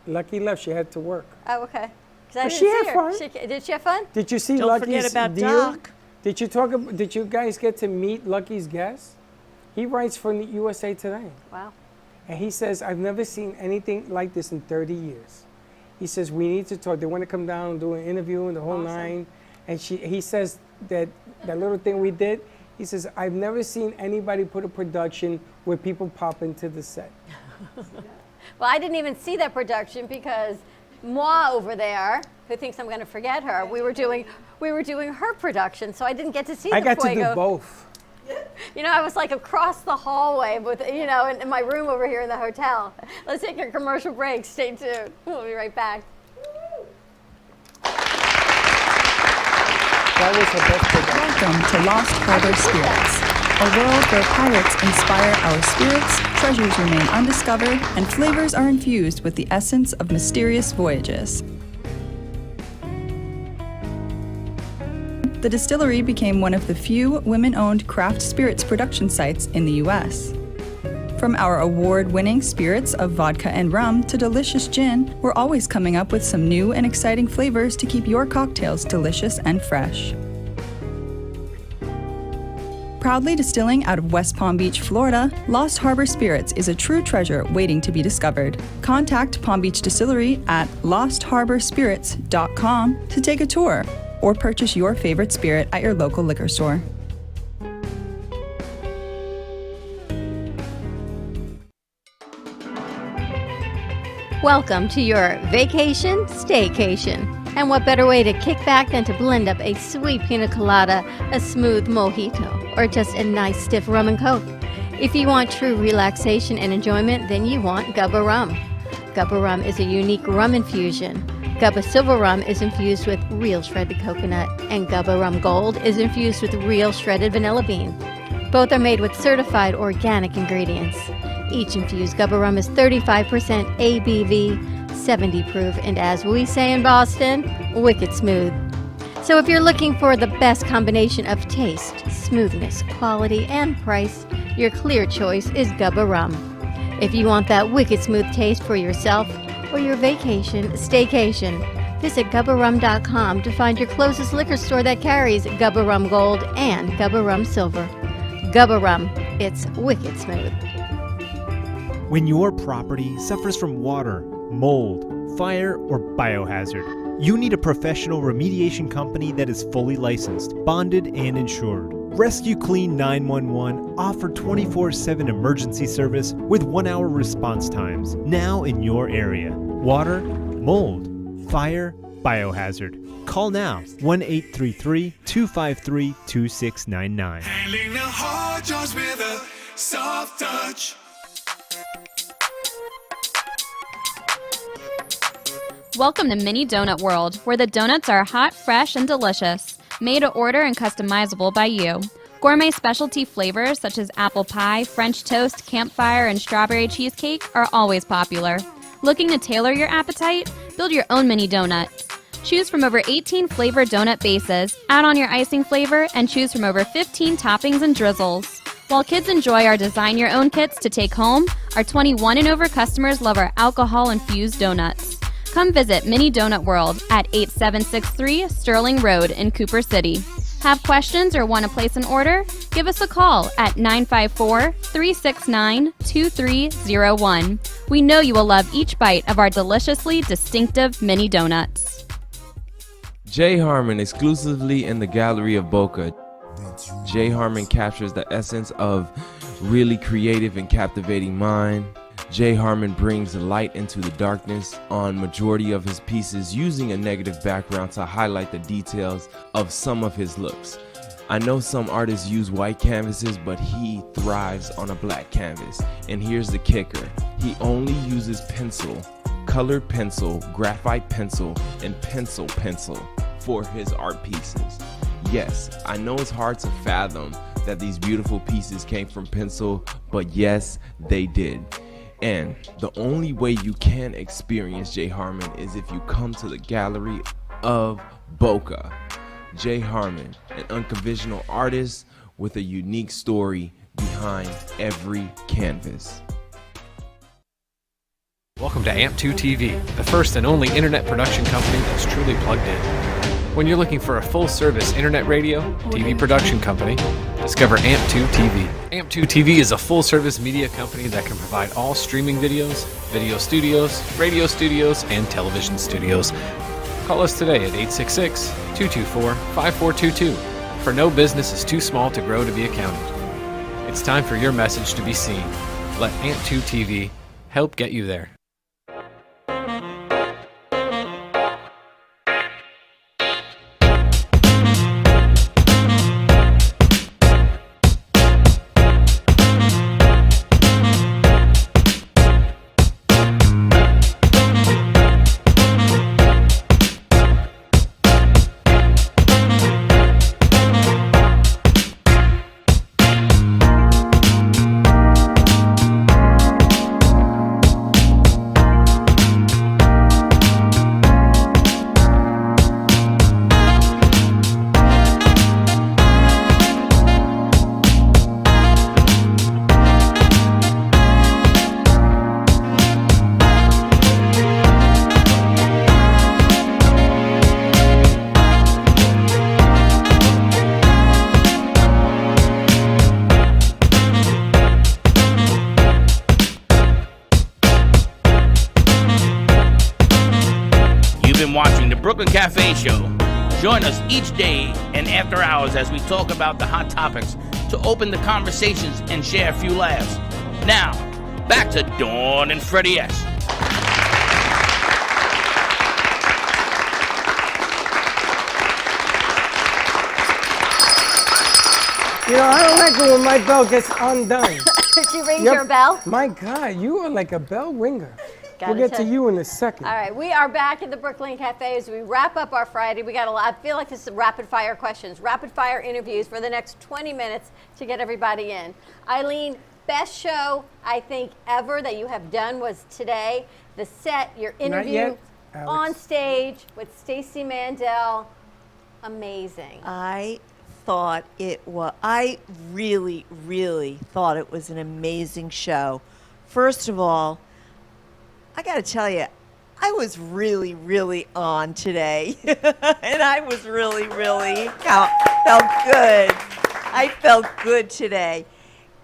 Lucky left, she had to work. Oh, okay. 'Cause I But didn't she had see her. fun. Did she have fun? Did you see Don't Lucky's forget about deal? Doc. Did you guys get to meet Lucky's guest? He writes for the USA Today. Wow. And he says, I've never seen anything like this in 30 years. He says, we need to talk. They want to come down and do an interview and the whole nine. And he says that little thing we did, he says, I've never seen anybody put a production where people pop into the set. Well, I didn't even see that production because Moi over there, who thinks I'm going to forget her, we were doing her production, so I didn't get to see the I got Fuego. to do both. You know, I was like across the hallway with, you know, in my room over here in the hotel. Let's take a commercial break. Stay tuned. We'll be right back. That was her best production. Welcome to Lost Harbor Spirits, a world where pirates inspire our spirits, treasures remain undiscovered, and flavors are infused with the essence of mysterious voyages. The distillery became one of the few women-owned craft spirits production sites in the U.S. From our award-winning spirits of vodka and rum to delicious gin, we're always coming up with some new and exciting flavors to keep your cocktails delicious and fresh. Proudly distilling out of West Palm Beach, Florida, Lost Harbor Spirits is a true treasure waiting to be discovered. Contact Palm Beach Distillery at lostharborspirits.com to take a tour or purchase your favorite spirit at your local liquor store. Welcome to your vacation staycation. And what better way to kick back than to blend up a sweet pina colada, a smooth mojito, or just a nice stiff rum and coke. If you want true relaxation and enjoyment, then you want Gubba Rum. Gubba Rum is a unique rum infusion. Gubba Silver Rum is infused with real shredded coconut, and Gubba Rum Gold is infused with real shredded vanilla bean. Both are made with certified organic ingredients. Each infused Gubba Rum is 35% ABV, 70 proof, and as we say in Boston, wicked smooth. So if you're looking for the best combination of taste, smoothness, quality, and price, your clear choice is Gubba Rum. If you want that wicked smooth taste for yourself or your vacation staycation, visit GubbaRum.com to find your closest liquor store that carries Gubba Rum Gold and Gubba Rum Silver. Gubba Rum, it's wicked smooth. When your property suffers from water, mold, fire, or biohazard, you need a professional remediation company that is fully licensed, bonded, and insured. Rescue Clean 911 offer 24/7 emergency service with 1-hour response times now in your area. Water, mold, fire, biohazard. Call now 1-833-253-2699. Handling the hard jobs with a soft touch. Welcome to Mini Donut World, where the donuts are hot, fresh, and delicious. Made to order and customizable by you. Gourmet specialty flavors such as apple pie, French toast, campfire, and strawberry cheesecake are always popular. Looking to tailor your appetite? Build your own mini donuts. Choose from over 18 flavor donut bases, add on your icing flavor, and choose from over 15 toppings and drizzles. While kids enjoy our design your own kits to take home, our 21 and over customers love our alcohol-infused donuts. Come visit Mini Donut World at 8763 Sterling Road in Cooper City. Have questions or want to place an order? Give us a call at 954-369-2301. We know you will love each bite of our deliciously distinctive mini donuts. Jay Harmon exclusively in the Gallery of Boca. Jay Harmon captures the essence of really creative and captivating mind. Jay Harmon brings light into the darkness on majority of his pieces, using a negative background to highlight the details of some of his looks. I know some artists use white canvases, but he thrives on a black canvas. And here's the kicker. He only uses pencil, colored pencil, graphite pencil, and pencil for his art pieces. Yes, I know it's hard to fathom that these beautiful pieces came from pencil, but yes, they did. And the only way you can experience Jay Harmon is if you come to the Gallery of Boca. Jay Harmon, an unconventional artist with a unique story behind every canvas. Welcome to AMP2 TV, the first and only internet production company that's truly plugged in. When you're looking for a full-service internet radio, TV production company, discover AMP2 TV. AMP2 TV is a full-service media company that can provide all streaming videos, video studios, radio studios, and television studios. Call us today at 866-224-5422, for no business is too small to grow to be accounted. It's time for your message to be seen. Let AMP2 TV help get you there. Brooklyn Cafe Show. Join us each day and after hours as we talk about the hot topics to open the conversations and share a few laughs. Now, back to Dawn and Freddie S. You know, I don't like it when my bell gets undone. She rings your bell? My God, you are like a bell ringer. Gotta We'll get to tell you in a second. All right, we are back at the Brooklyn Cafe as we wrap up our Friday. We got a lot. I feel like this is rapid fire questions, rapid fire interviews for the next 20 minutes to get everybody in. Eileen, best show I think ever that you have done was today. The set, your interview on stage with Stacey Mandell, amazing. I really, really thought it was an amazing show. First of all, I got to tell you, I was really, really on today. And I was really, really felt good. I felt good today.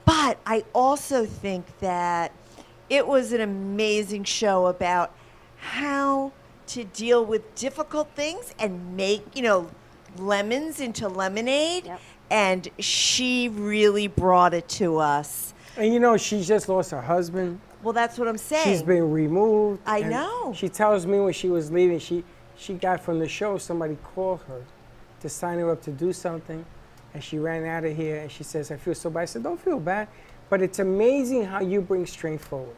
But I also think that it was an amazing show about how to deal with difficult things and make, lemons into lemonade. Yep. And she really brought it to us. And she just lost her husband. Well, that's what I'm saying. She's been removed. I know. She tells me when she was leaving, she got from the show, somebody called her to sign her up to do something, and she ran out of here, and she says, I feel so bad. I said, don't feel bad, but it's amazing how you bring strength forward.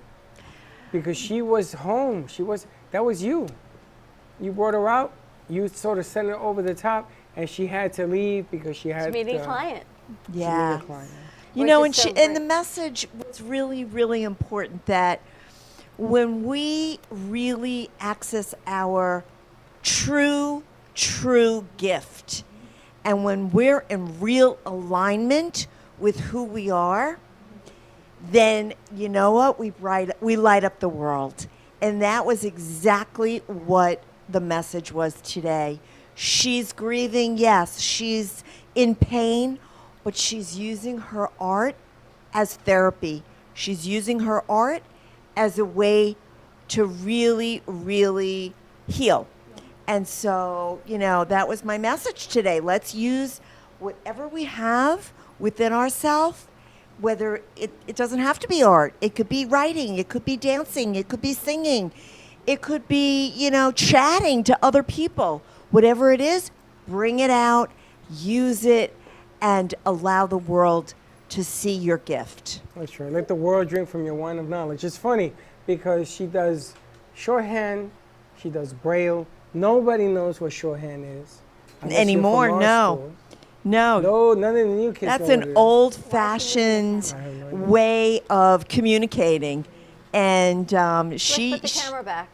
Because she was home. That was you. You brought her out, you sort of sent her over the top, and she had to leave because she had meeting a client. Yeah. And the message was really, really important that when we really access our true gift. And when we're in real alignment with who we are, then you know what? We light up the world. And that was exactly what the message was today. She's grieving, yes, she's in pain, but she's using her art as therapy. She's using her art as a way to really, really heal. And so, that was my message today. Let's use whatever we have within ourselves, whether it doesn't have to be art. It could be writing. It could be dancing. It could be singing. It could be, chatting to other people. Whatever it is, bring it out, use it, and allow the world to see your gift. That's right. Let the world drink from your wine of knowledge. It's funny because she does shorthand, she does Braille. Nobody knows what shorthand is. Anymore, no. School. No. No, none of the new kids That's know an what it is. old-fashioned way of communicating. And Let's put the camera back.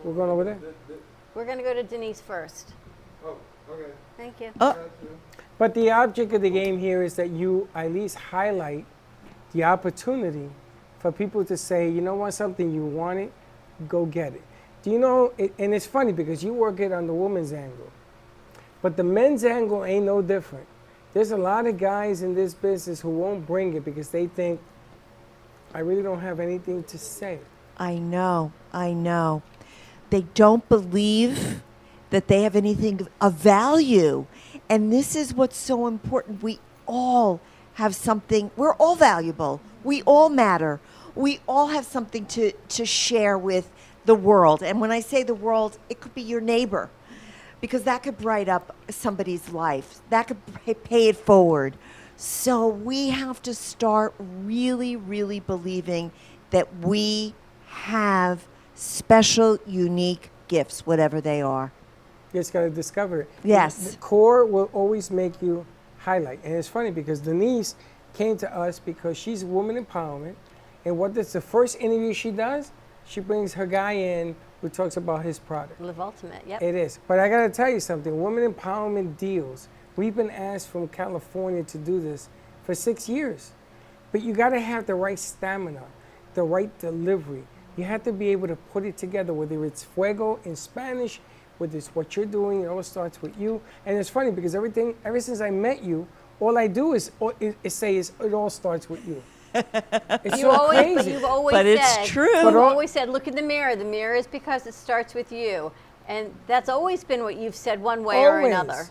We're going over there? We're going to go to Denise first. Oh, okay. Thank you. But the object of the game here is that you at least highlight the opportunity for people to say, you know what, something you want it, go get it. Do you know, and it's funny because you work it on the woman's angle, but the men's angle ain't no different. There's a lot of guys in this business who won't bring it because they think, I really don't have anything to say. I know. They don't believe that they have anything of value. And this is what's so important. We all have something. We're all valuable. We all matter. We all have something to share with the world. And when I say the world, it could be your neighbor, because that could bright up somebody's life. That could pay it forward. So we have to start really, really believing that we have special, unique gifts, whatever they are. You just got to discover it. Yes. The core will always make you highlight. And it's funny because Denise came to us because she's woman empowerment. And what is the first interview she does? She brings her guy in who talks about his product. Live Ultimate, yep. It is. But I got to tell you something. Women empowerment deals. We've been asked from California to do this for 6 years. But you got to have the right stamina, the right delivery. You have to be able to put it together, whether it's fuego in Spanish, whether it's what you're doing, it all starts with you. And it's funny because ever since I met you, all I do is say it all starts with you. It's so crazy. But you've always But said, it's true. You've always said, look in the mirror. The mirror is because it starts with you. And that's always been what you've said one way or another.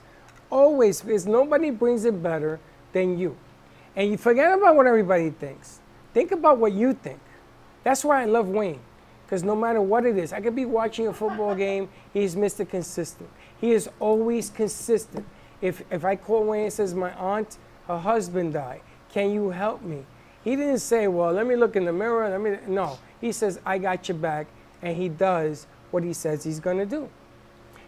Always, because nobody brings it better than you. And you forget about what everybody thinks. Think about what you think. That's why I love Wayne, because no matter what it is, I could be watching a football game, he's Mr. Consistent. He is always consistent. If I call Wayne and says, my aunt, her husband died, can you help me? He didn't say, well, let me look in the mirror, no. He says, I got your back, and he does what he says he's gonna do.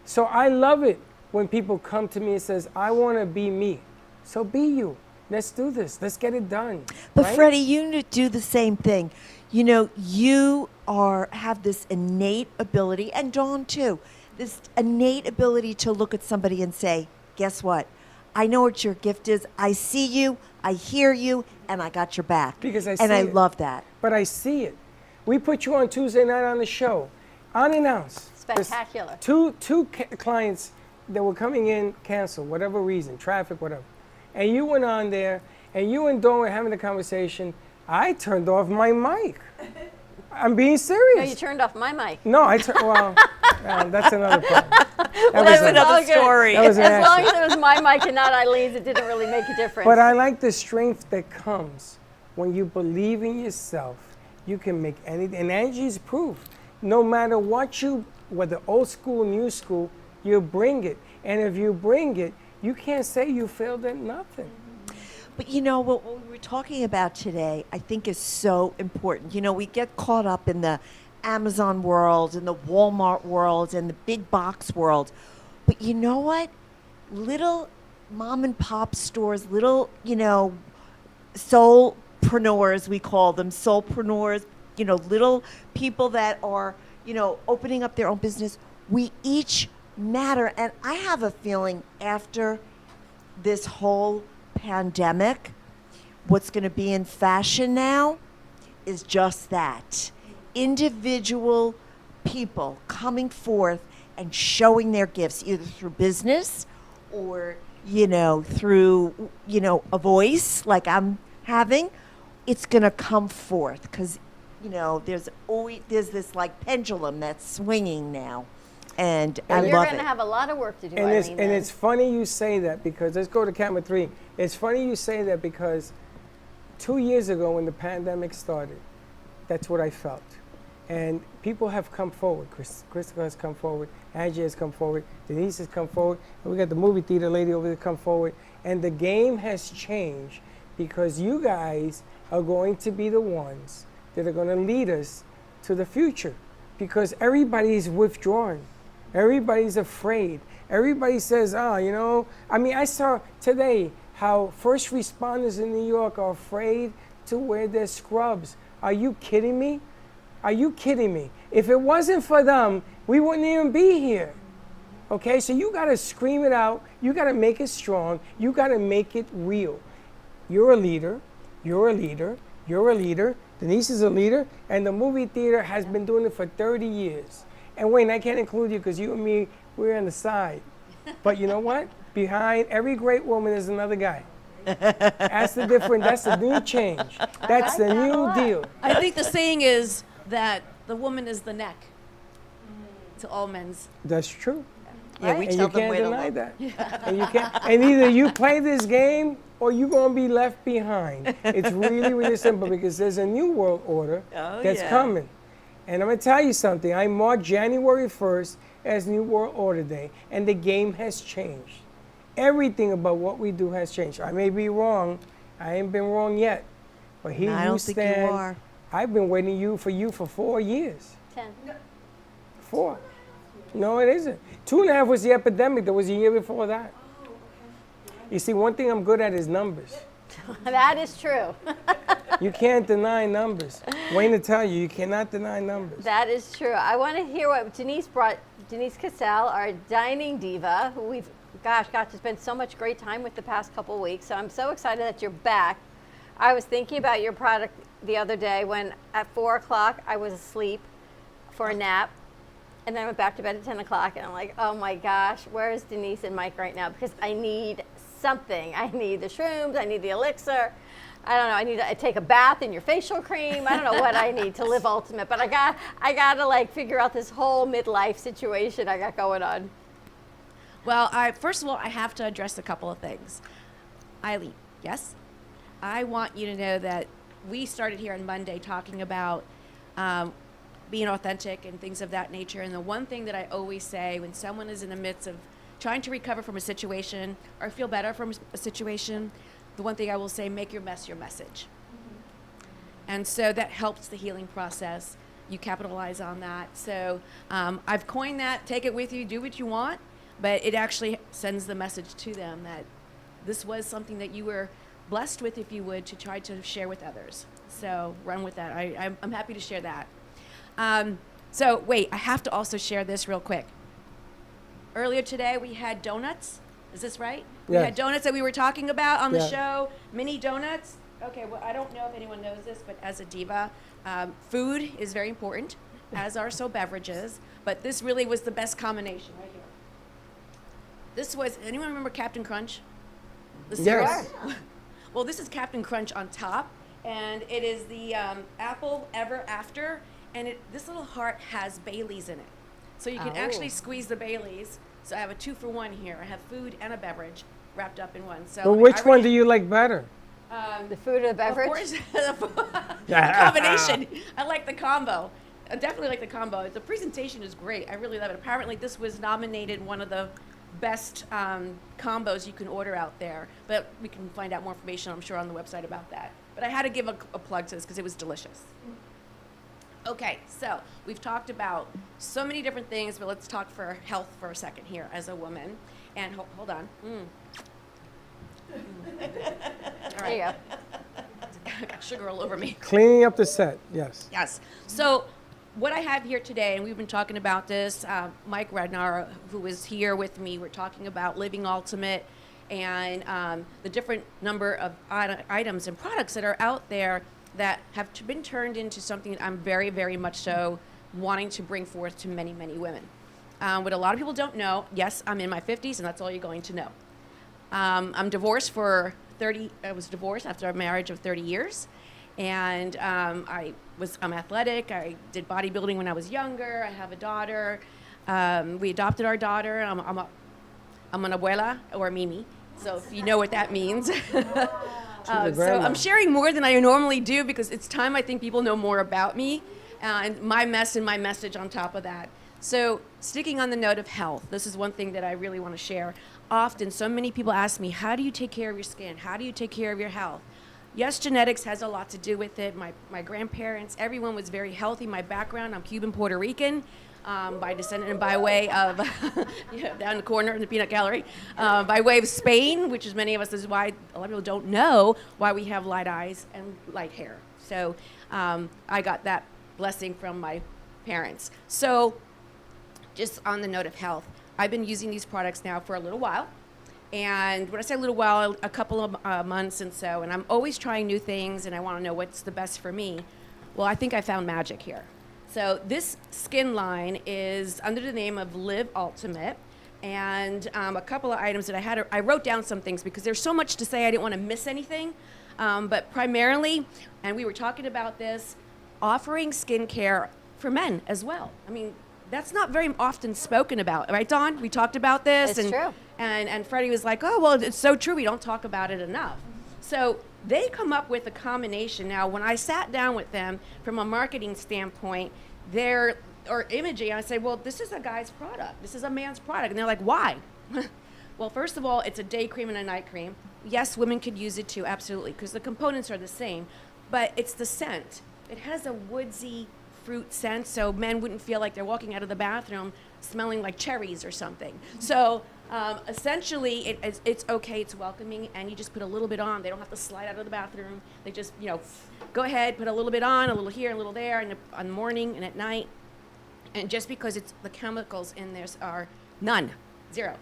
So I love it when people come to me and says, I wanna be me. So be you. Let's do this. Let's get it done. But right? Freddie, you do the same thing. You know, you have this innate ability, and Dawn too, this innate ability to look at somebody and say, guess what? I know what your gift is. I see you, I hear you, and I got your back. Because I see and I it. love that. But I see it. We put you on Tuesday night on the show, unannounced. Spectacular. Two clients that were coming in canceled, whatever reason, traffic, whatever. And you went on there, and you and Dawn were having a conversation. I turned off my mic. I'm being serious. No, you turned off my mic. No, that's another problem. That's another story. That was an as long accident. as it was my mic and not Eileen's, it didn't really make a difference. But I like the strength that comes when you believe in yourself. You can make anything. And Angie's proof. No matter what whether old school, new school, you bring it. And if you bring it, you can't say you failed at nothing. But you know, what we were talking about today, I think is so important. You know, we get caught up in the Amazon world and the Walmart world and the big box world. But you know what? Little mom and pop stores, little, soulpreneurs, we call them, soulpreneurs, little people that are, opening up their own business. we each matter. And I have a feeling after this whole pandemic, what's going to be in fashion now is just that. Individual people coming forth and showing their gifts, either through business or, through, a voice like I'm having. It's going to come forth because, there's this like pendulum that's swinging now. And I love it. You're going to have a lot of work to do, And Eileen. it's funny you say that because, let's go to camera 3. It's funny you say that because 2 years ago when the pandemic started, that's what I felt. And people have come forward. Christopher has come forward. Angie has come forward. Denise has come forward. And we got the movie theater lady over there come forward. And the game has changed because you guys are going to be the ones that are going to lead us to the future. Because everybody's withdrawn. Everybody's afraid. Everybody says, I saw today how first responders in New York are afraid to wear their scrubs. Are you kidding me? Are you kidding me? If it wasn't for them, we wouldn't even be here. Okay, so you gotta scream it out. You gotta make it strong. You gotta make it real. You're a leader. You're a leader. You're a leader. Denise is a leader. And the movie theater has been doing it for 30 years. And Wayne, I can't include you because you and me, we're on the side. But you know what? Behind every great woman is another guy. That's the difference. That's the new change. That's the new deal. I think the saying is that the woman is the neck to all men's. That's true. Yeah, we and tell you them can't where to deny look. that. And you can't. And either you play this game or you're gonna be left behind. It's really, really simple because there's a new world order that's coming. And I'm gonna tell you something. I mark January 1st as New World Order Day, and the game has changed. Everything about what we do has changed. I may be wrong. I ain't been wrong yet. But here I you don't stand. think you are. I've been waiting for you for 4 years. 10. 4. No, it isn't. 2.5 was the epidemic. There was a year before that. You see, one thing I'm good at is numbers. That is true. You can't deny numbers. Wayne to tell you, you cannot deny numbers. That is true. I want to hear what Denise brought. Denise Casale, our dining diva, who we've, got to spend so much great time with the past couple weeks. So I'm so excited that you're back. I was thinking about your product the other day when at 4 o'clock I was asleep for a nap. And then I went back to bed at 10 o'clock and I'm like, oh my gosh, where is Denise and Mike right now? Because I need something. I need the shrooms, I need the elixir. I don't know, I need to take a bath in your facial cream. I don't know what I need to live ultimate, but I gotta like figure out this whole midlife situation I got going on. Well, first of all, I have to address a couple of things. Eileen, yes? I want you to know that we started here on Monday talking about being authentic and things of that nature. And the one thing that I always say when someone is in the midst of trying to recover from a situation or feel better from a situation, the one thing I will say, make your mess your message. And so that helps the healing process. You capitalize on that. So I've coined that, take it with you, do what you want, but it actually sends the message to them that this was something that you were blessed with, if you would, to try to share with others. So run with that. I'm happy to share that. So wait, I have to also share this real quick. Earlier today we had donuts. Is this right? Yes. We had donuts that we were talking about on the Yeah. show. Mini donuts. Okay, well, I don't know if anyone knows this, but as a diva, food is very important, as are so beverages. But this really was the best combination right here. This was, anyone remember Captain Crunch? The cereal? Yes. Well, this is Captain Crunch on top, and it is the Apple Ever After, and this little heart has Baileys in it. So you can actually squeeze the Baileys. So I have a 2-for-1 here. I have food and a beverage wrapped up in one. So But which one do you like better? The food or the beverage? Of course, the combination. I like the combo. I definitely like the combo. The presentation is great. I really love it. Apparently, this was nominated one of the best combos you can order out there. But we can find out more information, I'm sure, on the website about that. But I had to give a plug to this because it was delicious. Okay, so we've talked about so many different things, but let's talk for health for a second here as a woman. And hold on. All right. There you go. I got sugar all over me. Cleaning up the set, yes. Yes. So what I have here today, and we've been talking about this, Mike Rednar, who was here with me, we're talking about Living Ultimate and the different number of items and products that are out there that have been turned into something that I'm very, very much so wanting to bring forth to many, many women. What a lot of people don't know, yes, I'm in my 50s, and that's all you're going to know. I'm divorced for 30, I was divorced after a marriage of 30 years. And I'm athletic. I did bodybuilding when I was younger. I have a daughter. We adopted our daughter. I'm an abuela, or Mimi. So if you know what that means. So I'm sharing more than I normally do because it's time I think people know more about me and my mess and my message on top of that. So sticking on the note of health, this is one thing that I really want to share. Often, so many people ask me, how do you take care of your skin? How do you take care of your health? Yes, genetics has a lot to do with it. My grandparents, everyone was very healthy. My background, I'm Cuban Puerto Rican by descendant and by way of, down the corner in the peanut gallery, by way of Spain, which is many of us, this is why a lot of people don't know why we have light eyes and light hair. So I got that blessing from my parents. So just on the note of health, I've been using these products now for a little while. And when I say a little while, a couple of months and so, and I'm always trying new things and I want to know what's the best for me. Well, I think I found magic here. So this skin line is under the name of Live Ultimate. And a couple of items that I wrote down some things because there's so much to say I didn't want to miss anything. But primarily, and we were talking about this, offering skincare for men as well. I mean, that's not very often spoken about, right, Dawn? We talked about this. It's true. And Freddie was like, oh, well, it's so true. We don't talk about it enough. So they come up with a combination. Now, when I sat down with them from a marketing standpoint, or imaging, I say, well, this is a guy's product. This is a man's product. And they're like, why? Well, first of all, it's a day cream and a night cream. Yes, women could use it too, absolutely, because the components are the same. But it's the scent. It has a woodsy fruit scent, so men wouldn't feel like they're walking out of the bathroom smelling like cherries or something. So essentially, it's okay, it's welcoming, and you just put a little bit on. They don't have to slide out of the bathroom. They just, go ahead, put a little bit on, a little here, a little there, in the morning and at night. And just because it's the chemicals in there are none, zero.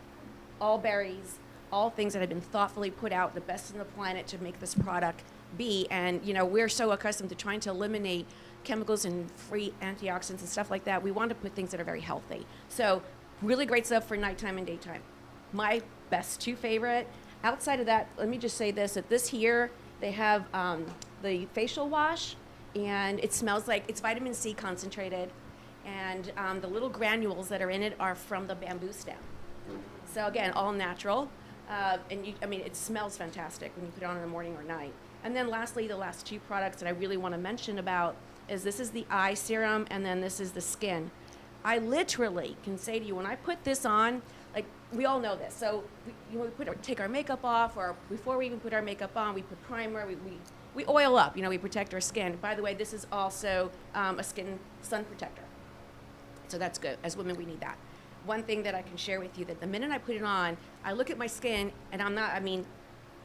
All berries, all things that have been thoughtfully put out, the best on the planet to make this product be. And, we're so accustomed to trying to eliminate chemicals and free antioxidants and stuff like that. We want to put things that are very healthy. So really great stuff for nighttime and daytime. My best two favorite. Outside of that, let me just say this, that this here, they have the facial wash, and it smells like it's vitamin C concentrated, and the little granules that are in it are from the bamboo stem. So again, all natural, and it smells fantastic when you put it on in the morning or night. And then lastly, the last two products that I really want to mention about is this is the eye serum, and then this is the skin. I literally can say to you, when I put this on, like, we all know this. So we take our makeup off, or before we even put our makeup on, we put primer, we oil up, we protect our skin. By the way, this is also a skin sun protector. So that's good. As women, we need that. One thing that I can share with you, that the minute I put it on, I look at my skin, and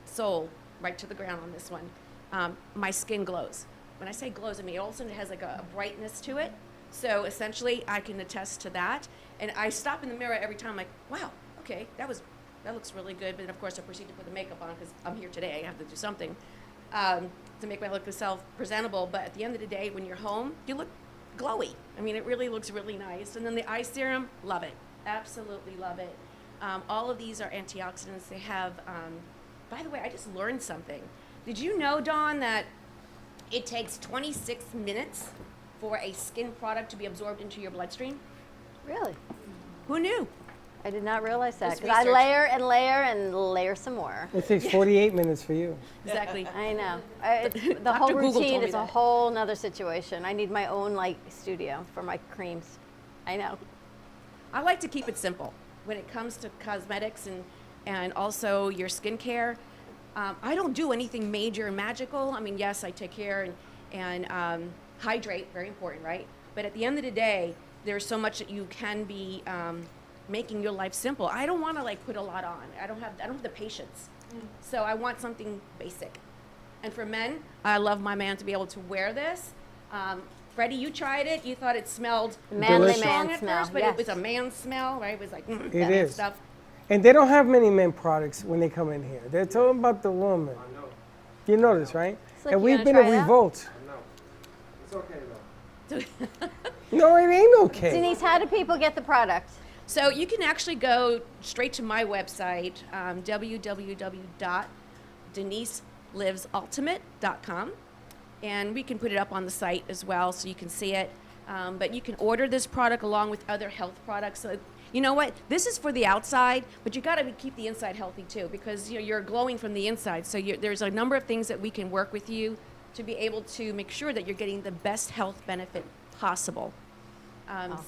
soul right to the ground on this one. My skin glows. When I say glows, all of a sudden it has like a brightness to it. So essentially, I can attest to that. And I stop in the mirror every time, like, wow, okay, that looks really good. But then, of course, I proceed to put the makeup on because I'm here today. I have to do something to make myself presentable. But at the end of the day, when you're home, you look glowy. It really looks really nice. And then the eye serum, love it. Absolutely love it. All of these are antioxidants. They have, by the way, I just learned something. Did you know, Dawn, that it takes 26 minutes for a skin product to be absorbed into your bloodstream? Really? Who knew? I did not realize that, Just because I research. layer and layer and layer some more. It takes 48 minutes for you. Exactly. I know. The whole Dr. Google routine told me is a that. whole nother situation. I need my own studio for my creams. I know. I like to keep it simple when it comes to cosmetics and also your skincare. I don't do anything major and magical. Yes, I take care and hydrate, very important, right? But at the end of the day, there's so much that you can be making your life simple. I don't want to put a lot on. I don't have the patience. So I want something basic. And for men, I love my man to be able to wear this. Freddie, you tried it. You thought it smelled Manly strong man at smell, first, but yes. it was a man smell, right? It was like It that is. stuff. And they don't have many men products when they come in here. They're talking about the woman. You notice, right? like And you we've gonna been try a it out? revolt. It's okay though. No, it ain't okay. Denise, how do people get the product? So you can actually go straight to my website, www.deniselivsultimate.com, and we can put it up on the site as well so you can see it. But you can order this product along with other health products. So you know what? This is for the outside, but you got to keep the inside healthy too, because you're glowing from the inside. So there's a number of things that we can work with you to be able to make sure that you're getting the best health benefit possible.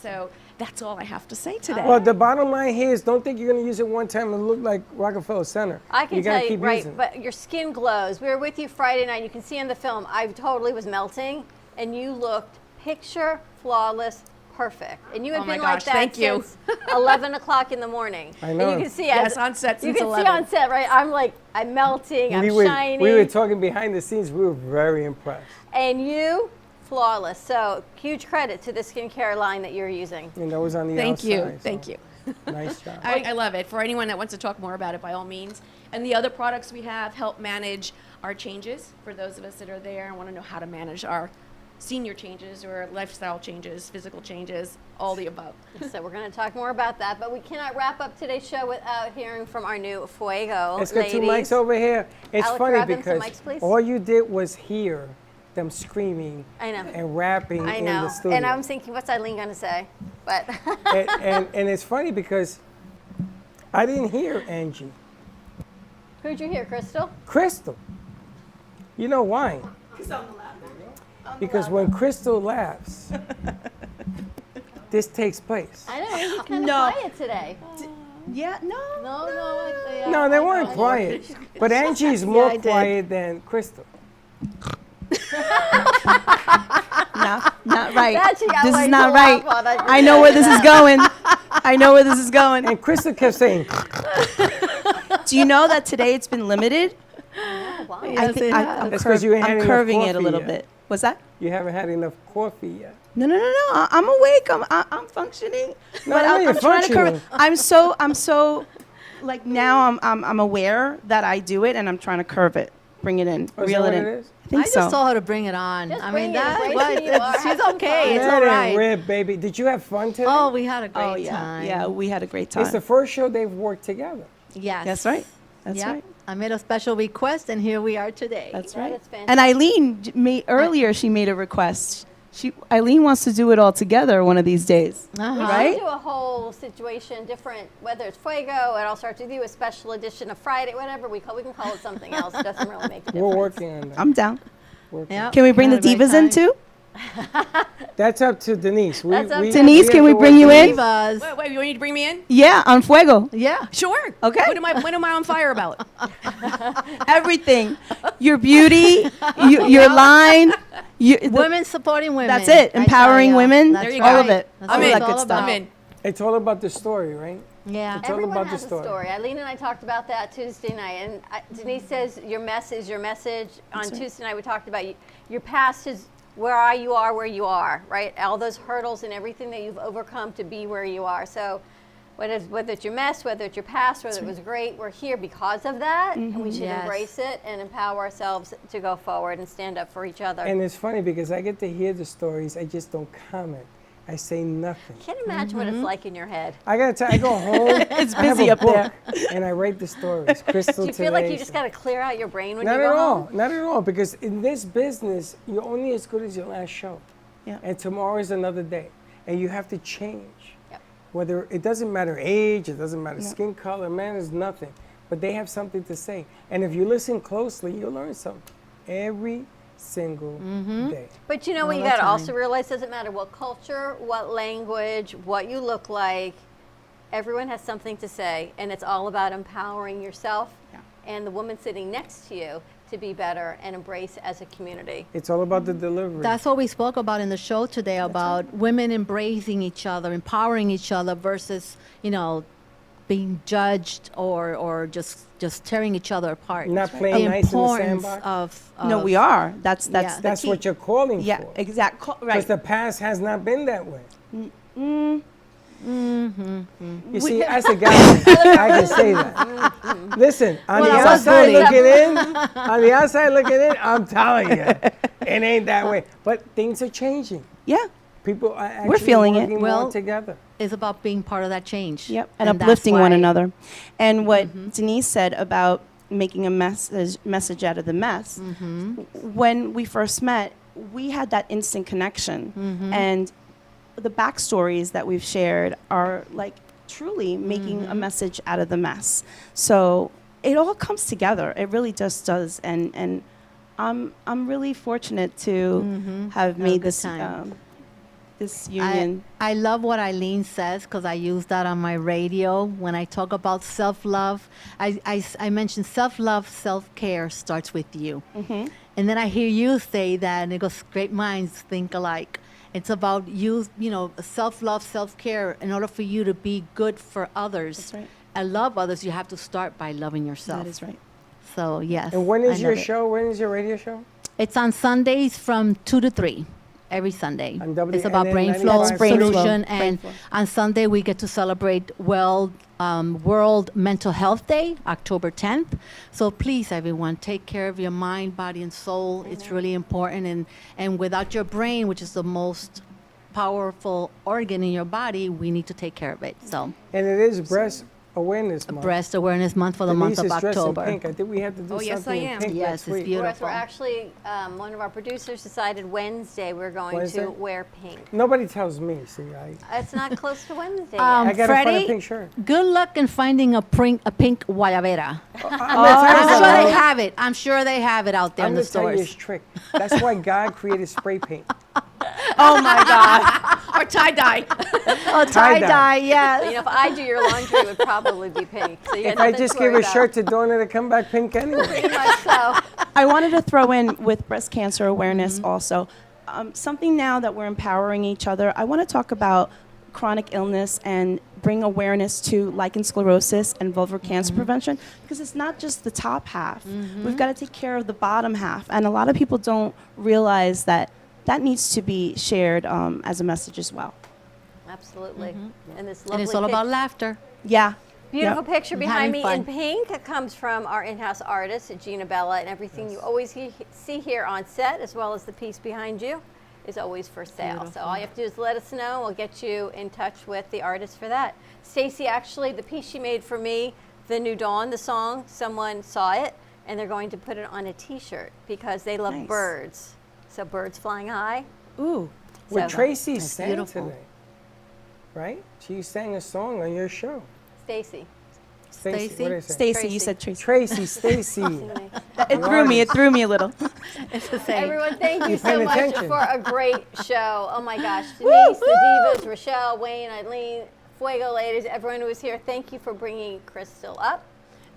So that's all I have to say today. Well, the bottom line here is don't think you're going to use it one time and look like Rockefeller Center. I can you gotta tell you, keep right, using it. but your skin glows. We were with you Friday night. You can see in the film, I totally was melting, and you looked picture flawless, perfect. And you had Oh my been gosh, like that thank you. since 11 o'clock in the morning. I know. And you can see Yes, on set You since can 11. see on set, right? I'm like, I'm melting, I'm shining. We were talking behind the scenes. We were very impressed. And you, flawless. So huge credit to the skincare line that you're using. And that was on the Thank you. outside. Thank you. Nice job. I love it. For anyone that wants to talk more about it, by all means. And the other products we have help manage our changes for those of us that are there and want to know how to manage our senior changes or lifestyle changes, physical changes, all the above. So we're going to talk more about that, but we cannot wrap up today's show without hearing from our new Fuego Let's get ladies. 2 mics over here. It's Alec, funny grab them some because mics, please. all you did was hear them screaming I know. and rapping I in know. the studio. And I'm thinking, what's Eileen going to say? But and it's funny because I didn't hear Angie. who'd you hear, Crystal? Crystal. You know why? Because when Crystal laughs, this takes place. I know, you're kind of No. quiet today. Yeah, no. No, they weren't quiet. But Angie's more quiet than Crystal. No, not right. That she got This way is too not loud right. for that. I know where this is going. I know where this is going. And Crystal kept saying, Do you know that today it's been limited? Yes, it has. That's 'cause you ain't had I'm enough curving it a coffee little yet. bit. What's that? you haven't had enough coffee yet. No. I'm awake. I'm functioning. No, but I know I'm you're trying to functioning. curve. I'm so like now I'm aware that I do it and I'm trying to curve it, bring it in, Oh, is reel that it what in. it is? I think I so. just told her to bring it on. Just I bring mean, it, that embrace what, who you are, she's have some okay. It's Let all it right. rip, baby. Did you have fun today? Oh, we had a great Oh yeah, time. yeah, we had a great time. It's the first show they've worked together. Yes. That's right. That's Yep. right. I made a special request, and here we are today. That's That right. is fantastic. And Eileen earlier she made a request. Eileen wants to do it all together one of these days. We Right? should do a whole situation different, whether it's Fuego, it all starts with you, a special edition of Friday, whatever we call. We can call it something else. It doesn't really make a difference. We're working on that. I'm down. Yep. Can we bring the Had a great divas in time. too? That's up to Denise. That's up to Denise, can we have to bring work you on in? Divas. Wait, you want me to bring me in? Yeah, on Fuego. Yeah. Sure. Okay. What am I on fire about? Everything. Your beauty, your line. Women supporting women. That's it. I tell Empowering ya. women. That's There you all go. of it. That's all what that it's good all stuff. about. I'm in. It's all about the story, right? Yeah. It's all Everyone about has the story. a story. Eileen and I talked about that Tuesday night, and Denise says your mess is your message. On Tuesday night, we talked about your past is where you are, right? All those hurdles and everything that you've overcome to be where you are. So whether it's your mess, whether it's your past, whether it was great, we're here because of that, and we should Yes. embrace it and empower ourselves to go forward and stand up for each other. And it's funny because I get to hear the stories. I just don't comment. I say nothing. Can't imagine what it's like in your head. I gotta tell. I go home. It's I have busy a up there. book, and I write the stories. Crystal Do you feel like today, you just got to clear out your brain when Not you at go all. home? Not at all. Because in this business, you're only as good as your last show. Yeah. And tomorrow is another day, and you have to change. Yep. Whether it doesn't matter age, it doesn't matter skin color, man is nothing. But they have something to say, and if you listen closely, you'll learn something every single day. But you know what All you the got to time. also realize, doesn't matter what culture, what language, what you look like, everyone has something to say, and it's all about empowering yourself and the woman sitting next to you to be better and embrace as a community. It's all about the delivery. That's what we spoke about in the show today, about women embracing each other, empowering each other versus, being judged or just tearing each other apart. Not playing nice in the sandbox? No, we are. That's the That's key. what you're calling for. Yeah, exactly. Because Right. the past has not been that way. You see, as a guy, I can say that. Listen, on the outside looking in, I'm telling you, it ain't that way. But things are changing. Yeah. People are actually We're feeling it. working more together. It's about being part of that change. Yep, and that's uplifting one why- another. And what Denise said about making a message out of the mess. When we first met, we had that instant connection, and the backstories that we've shared are like truly making a message out of the mess. So it all comes together. It really just does, and I'm really fortunate to have made this this union. I love what Eileen says because I use that on my radio when I talk about self-love. I mention self-love, self-care starts with you. And then I hear you say that, and it goes, great minds think alike. It's about you know, self-love, self-care. In order for you to be good for others That's right. and love others, you have to start by loving yourself. That is right. So, yes. And when is I your love it. show? When is your radio show? It's on Sundays from 2 to 3. Every Sunday. It's about WNN brain flow 95 solution, Brain and flow. on Sunday we get to celebrate World Mental Health Day, October 10th. So please, everyone, take care of your mind, body, and soul. It's really important, and without your brain, which is the most powerful organ in your body, we need to take care of it. So. And it is Breast Awareness Month. Breast Awareness Month for the Denise month of is dressed in October. pink. I think we have to do something in pink Yes, next it's week. beautiful. We're actually, one of our producers decided Wednesday we're going Wednesday? to wear pink. Nobody tells me. See, It's not close to Wednesday I yet. gotta find a Freddie, pink shirt. good luck in finding a pink guayabera. I'm I'm sure they have it. I'm sure they have it out there in the gonna tell you stores. his trick. That's why God created spray paint. Oh my God. Or tie-dye. Oh, tie-dye, yes. You know, if I do your laundry, it would probably be pink. So you got If I nothing just to give worry a shirt to Donna to come back pink anyway. Pretty much so. I wanted to throw in with breast cancer awareness also something now that we're empowering each other. I want to talk about chronic illness and bring awareness to lichen sclerosis and vulvar cancer prevention, because it's not just the top half. We've got to take care of the bottom half, and a lot of people don't realize that that needs to be shared as a message as well. Absolutely. And this lovely And it's all about laughter. Yeah. Beautiful Yep. picture And behind me having in fun. pink. It comes from our in-house artist, Gina Bella, and everything you always see here on set, as well as the piece behind you, is always for sale. So Beautiful. all you have to do is let us know. We'll get you in touch with the artist for that. Stacey, actually, the piece she made for me, The New Dawn, the song, someone saw it, and they're going to put it on a T-shirt because they love Nice. birds. So birds flying high. Ooh. What So- Tracy That's sang beautiful. today, right? She sang a song on your show. Stacey. Stacey, what did I say? Stacey, you said Tracy. Tracy, Stacey. It threw me a little. It's the same. Everyone, thank you You so paying much attention. for a great show. Oh my gosh. Denise, the Divas, Rochelle, Wayne, Eileen, Fuego ladies, everyone who was here, thank you for bringing Crystal up.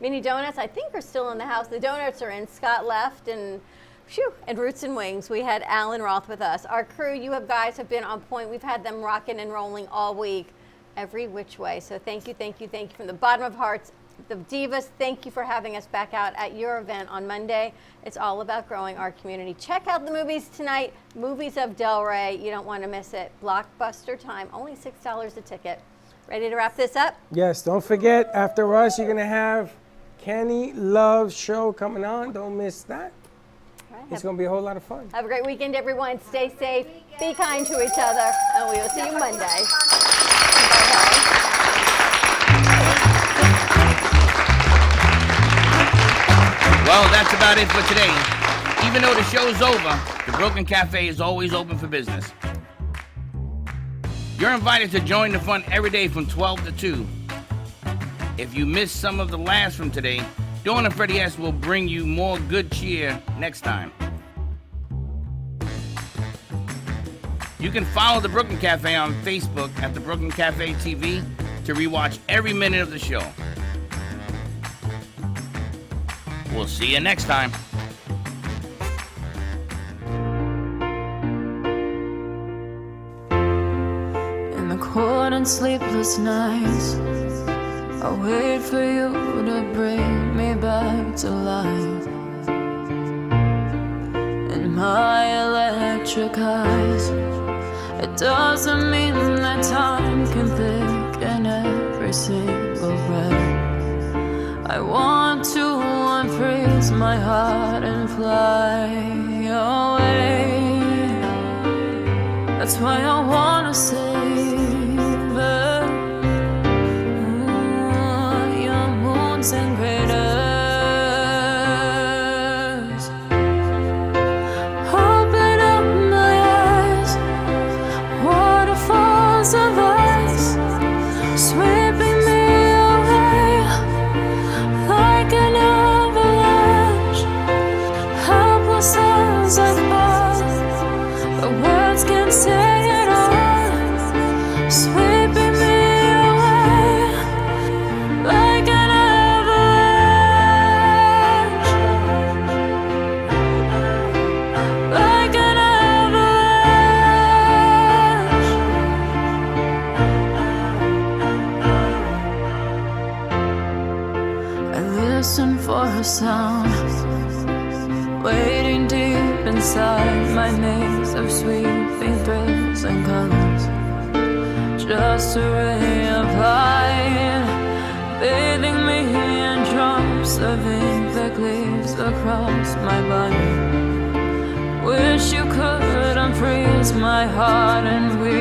Mini Donuts, I think, are still in the house. The donuts are in. Scott left, and phew, and Roots and Wings. We had Alan Roth with us. Our crew, you guys have been on point. We've had them rocking and rolling all week, every which way. So thank you, thank you, thank you from the bottom of hearts. The Divas, thank you for having us back out at your event on Monday. It's all about growing our community. Check out the movies tonight, Movies of Del Rey. You don't want to miss it. Blockbuster time, only $6 a ticket. Ready to wrap this up? Yes, don't forget, after us, you're going to have Kenny Love's show coming on. Don't miss that. All right, It's going to be a whole lot of fun. have a great weekend, everyone. Stay safe, be kind to each other, and we will see you Monday. Bye-bye. Well, that's about it for today. Even though the show's over, the Broken Cafe is always open for business. You're invited to join the fun every day from 12 to 2. If you missed some of the laughs from today, Dawn and Freddie S. will bring you more good cheer next time. You can follow the Brooklyn Cafe on Facebook at the Brooklyn Cafe TV to rewatch every minute of the show. We'll see you next time. In the cold and sleepless nights, I'll wait for you to bring me back to life. In my electric eyes, it doesn't mean that time can thicken every single breath. I want to unfreeze my heart and fly away. That's why I wanna save it. Your moons and craters. Open up my eyes, waterfalls of ice, sweeping me away like an avalanche. Helpless as I fall, the words can't say it all, sweeping me away like an avalanche, like an avalanche. I listen for a sound, waiting deep inside my maze of sweeping thrills and colors. Just a ray of light, bathing me in drops of ink that gleams across my body. Wish you could unfreeze my heart and we